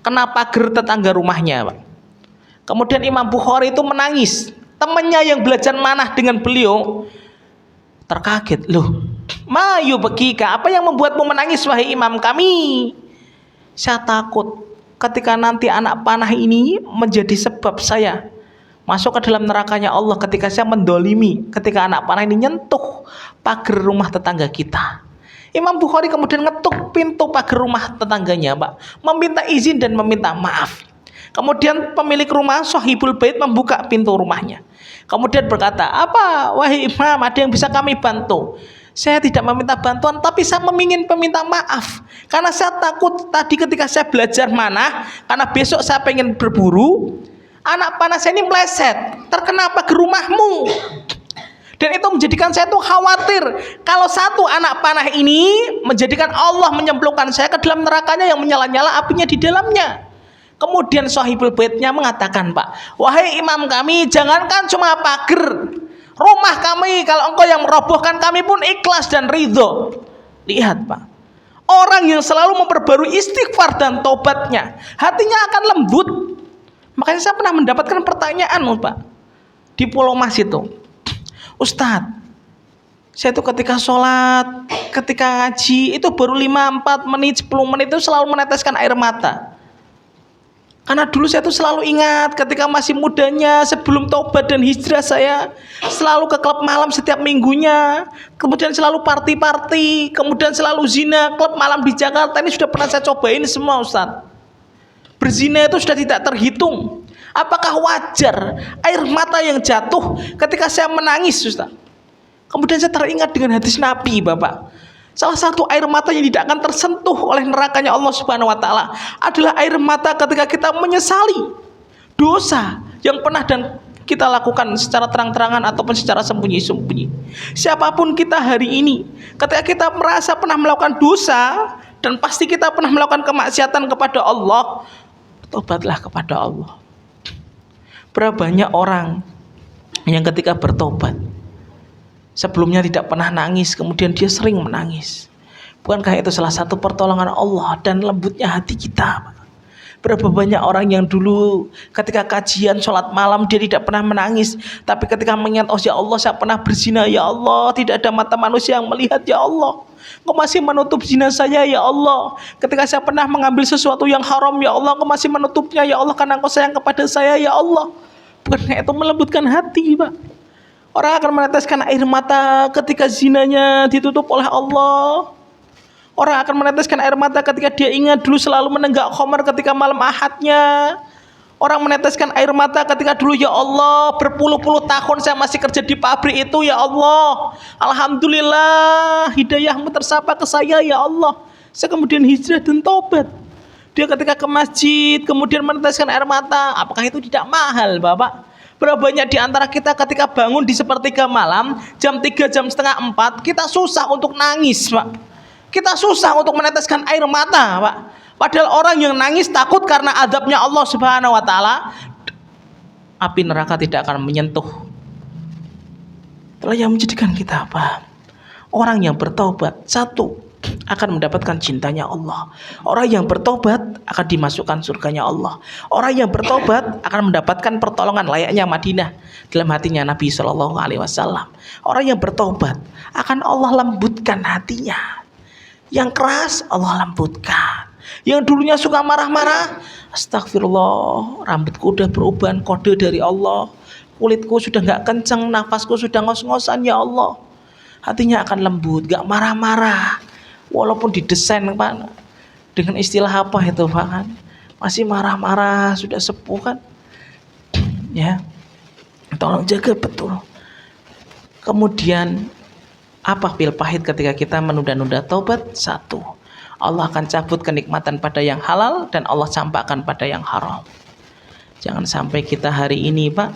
Speaker 1: kena pagar tetangga rumahnya, Pak. Kemudian Imam Bukhari itu menangis. Temannya yang belajar manah dengan beliau terkaget. "Loh, mayu bekika, apa yang membuatmu menangis wahai imam kami?" "Saya takut ketika nanti anak panah ini menjadi sebab saya masuk ke dalam nerakanya Allah ketika saya mendolimi, ketika anak panah ini nyentuh pagar rumah tetangga kita." Imam Bukhari kemudian ngetuk pintu pagar rumah tetangganya, Pak, meminta izin dan meminta maaf. Kemudian pemilik rumah, Sahibul Bait, membuka pintu rumahnya. Kemudian berkata, "Apa wahai imam, ada yang bisa kami bantu?" "Saya tidak meminta bantuan, tapi saya ingin meminta maaf. Karena saya takut tadi ketika saya belajar manah, karena besok saya pengen berburu, anak panah saya ini meleset, terkena pagar rumahmu. Dan itu menjadikan saya tuh khawatir kalau satu anak panah ini menjadikan Allah menyemplungkan saya ke dalam nerakanya yang menyala-nyala apinya di dalamnya." Kemudian Sahibul Baitnya mengatakan, "Pak, wahai imam kami, jangankan cuma pagar rumah kami, kalau engkau yang merobohkan kami pun ikhlas dan ridho." Lihat, Pak, orang yang selalu memperbarui istighfar dan tobatnya, hatinya akan lembut. Makanya saya pernah mendapatkan pertanyaan, Pak, di Pulau Mas itu, "Ustadz, saya itu ketika sholat, ketika ngaji, itu baru 5, 4 menit, 10 menit itu selalu meneteskan air mata. Karena dulu saya tuh selalu ingat ketika masih mudanya sebelum taubat dan hijrah, saya selalu ke klub malam setiap minggunya, kemudian selalu party-party, kemudian selalu zina. Klub malam di Jakarta ini sudah pernah saya cobain semua, Ustaz. Berzina itu sudah tidak terhitung. Apakah wajar air mata yang jatuh ketika saya menangis, Ustaz? Kemudian saya teringat dengan hadis Nabi, Bapak. Salah satu air mata yang tidak akan tersentuh oleh nerakanya Allah Subhanahu wa taala adalah air mata ketika kita menyesali dosa yang pernah dan kita lakukan secara terang-terangan ataupun secara sembunyi-sembunyi. Siapapun kita hari ini, ketika kita merasa pernah melakukan dosa dan pasti kita pernah melakukan kemaksiatan kepada Allah, bertobatlah kepada Allah. Berapa banyak orang yang ketika bertobat sebelumnya tidak pernah nangis, kemudian dia sering menangis. Bukankah itu salah satu pertolongan Allah dan lembutnya hati kita? Berapa banyak orang yang dulu ketika kajian sholat malam dia tidak pernah menangis, tapi ketika mengingat, oh ya Allah saya pernah berzina, ya Allah tidak ada mata manusia yang melihat, ya Allah Engkau masih menutup zina saya, ya Allah. Ketika saya pernah mengambil sesuatu yang haram, ya Allah Engkau masih menutupnya, ya Allah, karena Engkau sayang kepada saya, ya Allah. Bukankah itu melembutkan hati, Pak? Orang akan meneteskan air mata ketika zinanya ditutup oleh Allah. Orang akan meneteskan air mata ketika dia ingat dulu selalu menenggak khamar ketika malam ahadnya. Orang meneteskan air mata ketika dulu, ya Allah berpuluh-puluh tahun saya masih kerja di pabrik itu, ya Allah. Alhamdulillah hidayahmu tersapa ke saya, ya Allah. Saya kemudian hijrah dan taubat. Dia ketika ke masjid kemudian meneteskan air mata. Apakah itu tidak mahal, Bapak? Berapa banyak di antara kita ketika bangun di sepertiga malam, jam 3, jam setengah 4, kita susah untuk nangis, Pak. Kita susah untuk meneteskan air mata, Pak. Padahal orang yang nangis takut karena azabnya Allah Subhanahu wa taala, api neraka tidak akan menyentuh. Itulah yang menjadikan kita apa? Orang yang bertaubat, satu, akan mendapatkan cintanya Allah. Orang yang bertobat akan dimasukkan surganya Allah. Orang yang bertobat akan mendapatkan pertolongan layaknya Madinah dalam hatinya Nabi Shallallahu Alaihi Wasallam. Orang yang bertobat akan Allah lembutkan hatinya. Yang keras Allah lembutkan. Yang dulunya suka marah-marah, astagfirullah, rambutku udah berubah kode dari Allah, kulitku sudah gak kencang, nafasku sudah ngos-ngosan, ya Allah. Hatinya akan lembut, gak marah-marah. Walaupun didesain, Pak, dengan istilah apa itu, Pak, kan? Masih marah-marah, sudah sepuh kan? Ya, tolong jaga betul. Kemudian apa pil pahit ketika kita menunda-nunda taubat? Satu, Allah akan cabut kenikmatan pada yang halal dan Allah campakkan pada yang haram. Jangan sampai kita hari ini, Pak,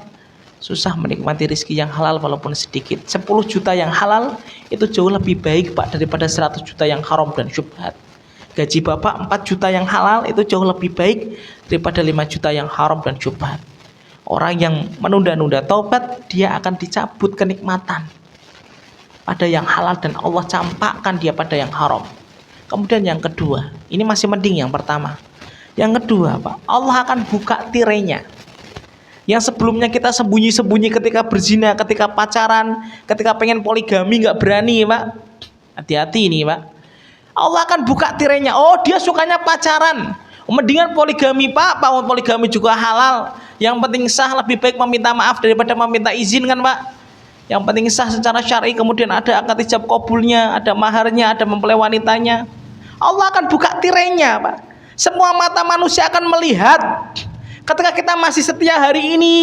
Speaker 1: susah menikmati rezeki yang halal walaupun sedikit. 10 juta yang halal itu jauh lebih baik, Pak, daripada 100 juta yang haram dan syubhat. Gaji Bapak 4 juta yang halal itu jauh lebih baik daripada 5 juta yang haram dan syubhat. Orang yang menunda-nunda taubat, dia akan dicabut kenikmatan pada yang halal dan Allah campakkan dia pada yang haram. Kemudian yang kedua, ini masih mending yang pertama. Yang kedua, Pak, Allah akan buka tirainya. Yang sebelumnya kita sembunyi-sembunyi ketika berzina, ketika pacaran, ketika pengen poligami nggak berani, Pak. Hati-hati ini, Pak. Allah akan buka tirainya. Oh, dia sukanya pacaran. Mendingan poligami, Pak. Pak, poligami juga halal. Yang penting sah, lebih baik meminta maaf daripada meminta izin, kan, Pak? Yang penting sah secara syar'i, kemudian ada akad ijab kabulnya, ada maharnya, ada mempelai wanitanya. Allah akan buka tirainya, Pak. Semua mata manusia akan melihat. Ketika kita masih setia hari ini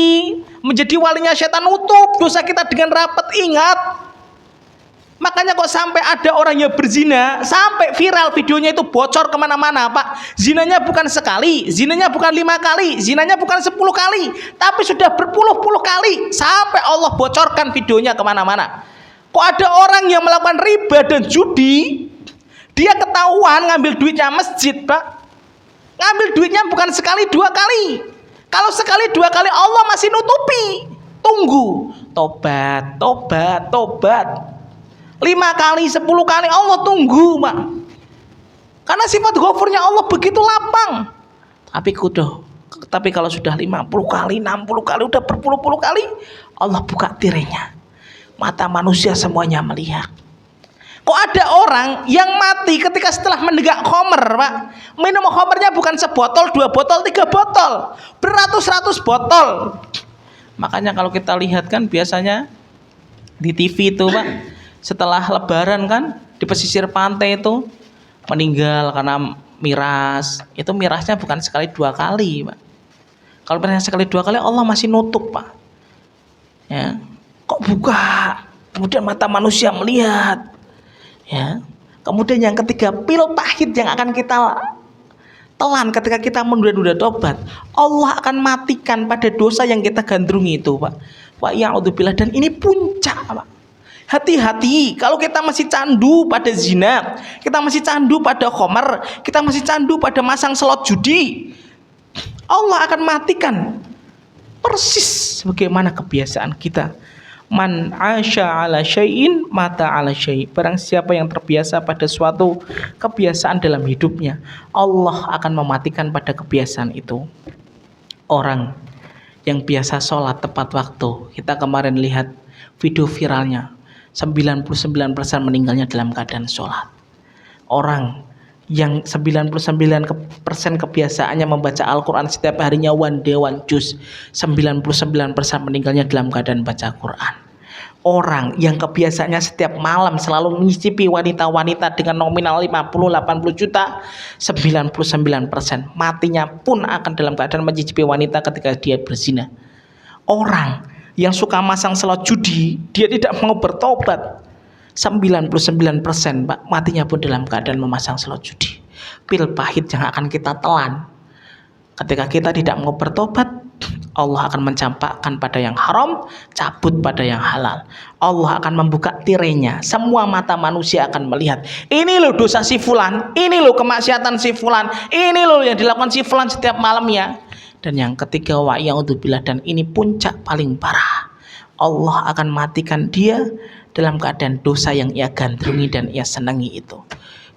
Speaker 1: menjadi walinya setan, nutup dosa kita dengan rapat. Ingat, makanya kok sampai ada orang yang berzina sampai viral videonya itu bocor kemana-mana, Pak. Zinanya bukan sekali, zinanya bukan 5 kali, zinanya bukan 10 kali, tapi sudah berpuluh-puluh kali sampai Allah bocorkan videonya kemana-mana. Kok ada orang yang melakukan riba dan judi, dia ketahuan ngambil duitnya masjid, Pak. Ngambil duitnya bukan sekali 2 kali. Kalau sekali 2 kali Allah masih nutupi. Tunggu, tobat, tobat, tobat. 5 kali, 10 kali Allah tunggu, Pak. Karena sifat ghafurnya Allah begitu lapang. Tapi kalau sudah 50 kali, 60 kali, udah berpuluh-puluh kali, Allah buka tirainya. Mata manusia semuanya melihat. Kok ada orang yang mati ketika setelah menenggak khamr, Pak? Minum khamrnya bukan sebotol, 2 botol, 3 botol, beratus-ratus botol. Makanya kalau kita lihat kan biasanya di TV itu, Pak, setelah lebaran kan di pesisir pantai itu meninggal karena miras. Itu mirasnya bukan sekali 2 kali, Pak. Kalau pernah sekali dua kali Allah masih nutup, Pak. Ya. Kok buka? Kemudian mata manusia melihat. Ya. Kemudian yang ketiga, pil pahit yang akan kita telan ketika kita menunda-nunda tobat. Allah akan matikan pada dosa yang kita gandrungi itu, Pak. Wa ya'udzubillah, dan ini puncak, Pak. Hati-hati kalau kita masih candu pada zina, kita masih candu pada khamar, kita masih candu pada masang slot judi. Allah akan matikan persis sebagaimana kebiasaan kita. Man asya ala syai'in mata ala syai'. Barang siapa yang terbiasa pada suatu kebiasaan dalam hidupnya, Allah akan mematikan pada kebiasaan itu. Orang yang biasa sholat tepat waktu, kita kemarin lihat video viralnya, 99% meninggalnya dalam keadaan sholat. Orang yang 99% kebiasaannya membaca Al-Quran setiap harinya one day one juz, 99% meninggalnya dalam keadaan baca Quran. Orang yang kebiasaannya setiap malam selalu menyicipi wanita-wanita dengan nominal 50-80 juta, 99% matinya pun akan dalam keadaan menyicipi wanita ketika dia berzina. Orang yang suka masang slot judi, dia tidak mau bertobat, 99% Pak, matinya pun dalam keadaan memasang slot judi. Pil pahit yang akan kita telan ketika kita tidak mau bertobat, Allah akan mencampakkan pada yang haram, cabut pada yang halal. Allah akan membuka tirainya, semua mata manusia akan melihat, ini loh dosa si fulan, ini loh kemaksiatan si fulan, ini loh yang dilakukan si fulan setiap malamnya. Dan yang ketiga, wa ya'udzubillah, dan ini puncak paling parah, Allah akan matikan dia dalam keadaan dosa yang ia gandrungi dan ia senangi itu.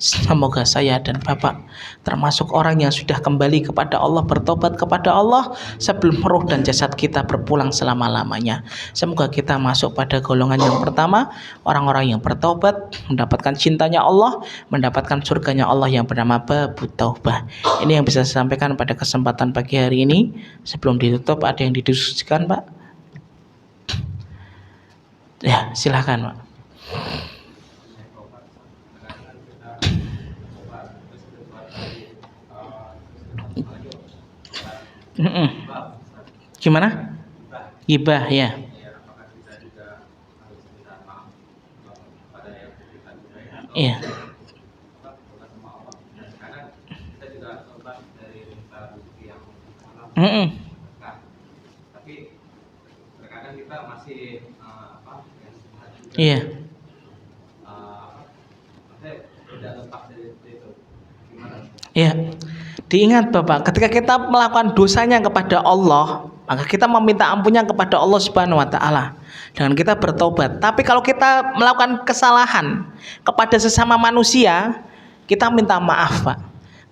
Speaker 1: Semoga saya dan Bapak termasuk orang yang sudah kembali kepada Allah, bertobat kepada Allah sebelum roh dan jasad kita berpulang selama-lamanya. Semoga kita masuk pada golongan yang pertama, orang-orang yang bertobat, mendapatkan cintanya Allah, mendapatkan surganya Allah yang bernama Babut Taubah. Ini yang bisa saya sampaikan pada kesempatan pagi hari ini. Sebelum ditutup, ada yang didiskusikan, Pak? Ya, silahkan, Pak. Gimana? Gibah, ya. Iya. Iya. Iya. Diingat Bapak, ketika kita melakukan dosanya kepada Allah, maka kita meminta ampunnya kepada Allah Subhanahu wa taala dengan kita bertobat. Tapi kalau kita melakukan kesalahan kepada sesama manusia, kita minta maaf, Pak.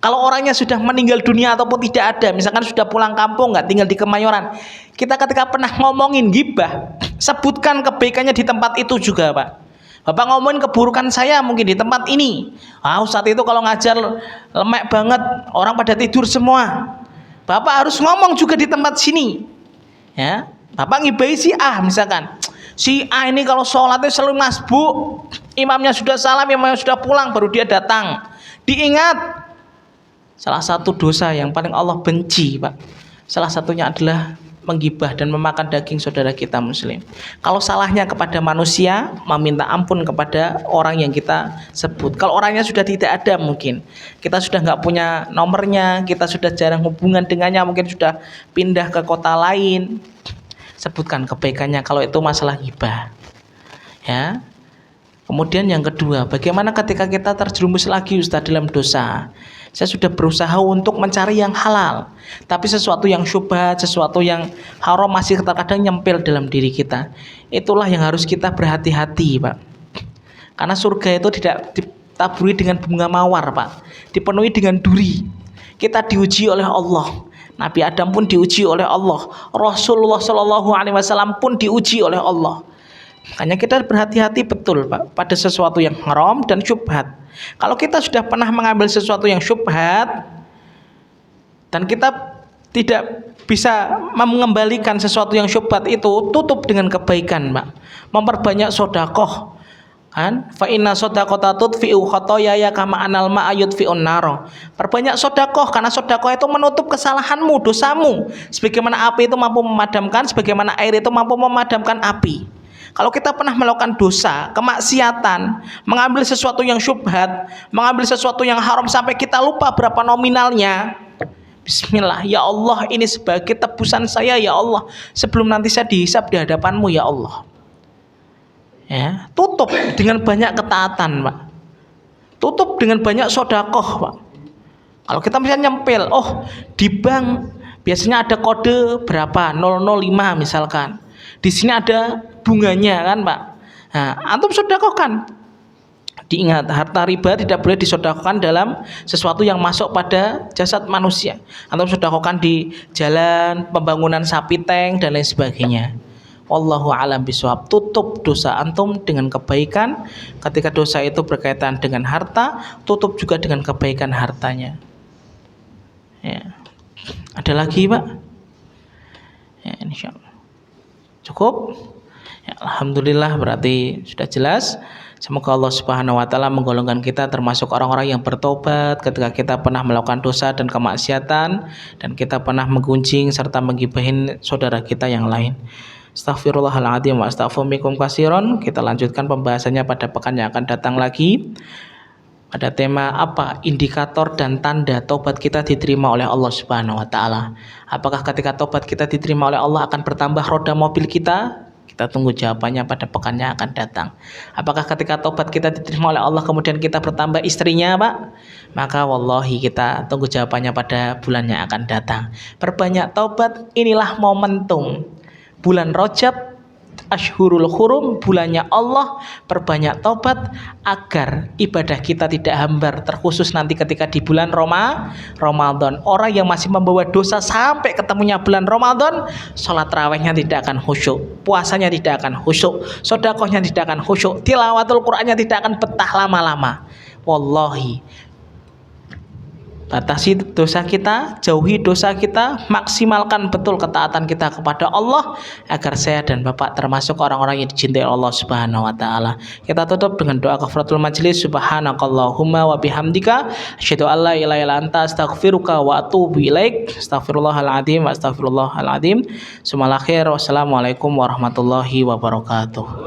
Speaker 1: Kalau orangnya sudah meninggal dunia ataupun tidak ada, misalkan sudah pulang kampung, nggak tinggal di Kemayoran, kita ketika pernah ngomongin gibah, sebutkan kebaikannya di tempat itu juga, Pak. Bapak ngomongin keburukan saya mungkin di tempat ini. Saat itu kalau ngajar lemek banget, orang pada tidur semua. Bapak harus ngomong juga di tempat sini. Ya, Bapak ngibai si A misalkan. Si A ini kalau sholatnya selalu masbuk, imamnya sudah salam, imamnya sudah pulang, baru dia datang. Diingat, salah satu dosa yang paling Allah benci, Pak, salah satunya adalah menggibah dan memakan daging saudara kita muslim. Kalau salahnya kepada manusia, meminta ampun kepada orang yang kita sebut. Kalau orangnya sudah tidak ada, mungkin kita sudah nggak punya nomornya, kita sudah jarang hubungan dengannya, mungkin sudah pindah ke kota lain, sebutkan kebaikannya kalau itu masalah gibah. Ya. Kemudian yang kedua, bagaimana ketika kita terjerumus lagi Ustaz dalam dosa? Saya sudah berusaha untuk mencari yang halal, tapi sesuatu yang syubhat, sesuatu yang haram masih terkadang nyempil dalam diri kita. Itulah yang harus kita berhati-hati, Pak. Karena surga itu tidak ditaburi dengan bunga mawar, Pak, dipenuhi dengan duri. Kita diuji oleh Allah. Nabi Adam pun diuji oleh Allah. Rasulullah SAW pun diuji oleh Allah. Makanya kita berhati-hati betul, Pak, pada sesuatu yang haram dan syubhat. Kalau kita sudah pernah mengambil sesuatu yang syubhat dan kita tidak bisa mengembalikan sesuatu yang syubhat itu, tutup dengan kebaikan, Pak. Memperbanyak sedekah, Kan fa inna shadaqata tudfi'u khotoyaya kama anal ma'a yudfi'un naro. Perbanyak sedekah karena sedekah itu menutup kesalahanmu, dosamu. Sebagaimana api itu mampu memadamkan, sebagaimana air itu mampu memadamkan api. Kalau kita pernah melakukan dosa, kemaksiatan, mengambil sesuatu yang syubhat, mengambil sesuatu yang haram sampai kita lupa berapa nominalnya. Bismillah, ya Allah, ini sebagai tebusan saya ya Allah, sebelum nanti saya dihisab di hadapanmu ya Allah. Ya, tutup dengan banyak ketaatan, Pak. Tutup dengan banyak sodakoh, Pak. Kalau kita misalnya nyempil, oh di bank biasanya ada kode berapa 005 misalkan. Di sini ada bunganya kan, Pak. Nah, antum sodakohkan. Diingat, harta riba tidak boleh disodakohkan dalam sesuatu yang masuk pada jasad manusia. Antum sodakohkan di jalan, pembangunan sapi tank dan lain sebagainya. Wallahu a'lam bishawab. Tutup dosa antum dengan kebaikan. Ketika dosa itu berkaitan dengan harta, tutup juga dengan kebaikan hartanya. Ya. Ada lagi, Pak? Ya, insyaallah. Cukup? Ya, alhamdulillah berarti sudah jelas. Semoga Allah Subhanahu wa taala menggolongkan kita termasuk orang-orang yang bertobat ketika kita pernah melakukan dosa dan kemaksiatan dan kita pernah menggunjing serta menggibahin saudara kita yang lain. Astaghfirullahaladzim wa astaghfirullahaladzim katsiran. Kita lanjutkan pembahasannya pada pekan yang akan datang lagi. Pada tema apa indikator dan tanda tobat kita diterima oleh Allah Subhanahu wa taala. Apakah ketika tobat kita diterima oleh Allah akan bertambah roda mobil kita? Kita tunggu jawabannya pada pekan yang akan datang. Apakah ketika tobat kita diterima oleh Allah kemudian kita bertambah istrinya, Pak? Maka wallahi kita tunggu jawabannya pada bulan yang akan datang. Perbanyak tobat, inilah momentum. Bulan Rajab, Ashhurul Hurum, bulannya Allah, perbanyak tobat agar ibadah kita tidak hambar, terkhusus nanti ketika di bulan Ramadan. Orang yang masih membawa dosa sampai ketemunya bulan Ramadan, sholat tarawihnya tidak akan khusyuk, puasanya tidak akan khusyuk, sedekahnya tidak akan khusyuk, tilawatul Qur'annya tidak akan betah lama-lama. Wallahi, batasi dosa kita, jauhi dosa kita, maksimalkan betul ketaatan kita kepada Allah agar saya dan Bapak termasuk orang-orang yang dicintai Allah Subhanahu wa taala. Kita tutup dengan doa kafaratul majelis. Subhanakallahumma wa bihamdika asyhadu an la ilaha illa anta astaghfiruka wa atubu ilaik. Astaghfirullahaladzim wa astaghfirullahaladzim. Sumal akhir. Wassalamualaikum warahmatullahi wabarakatuh.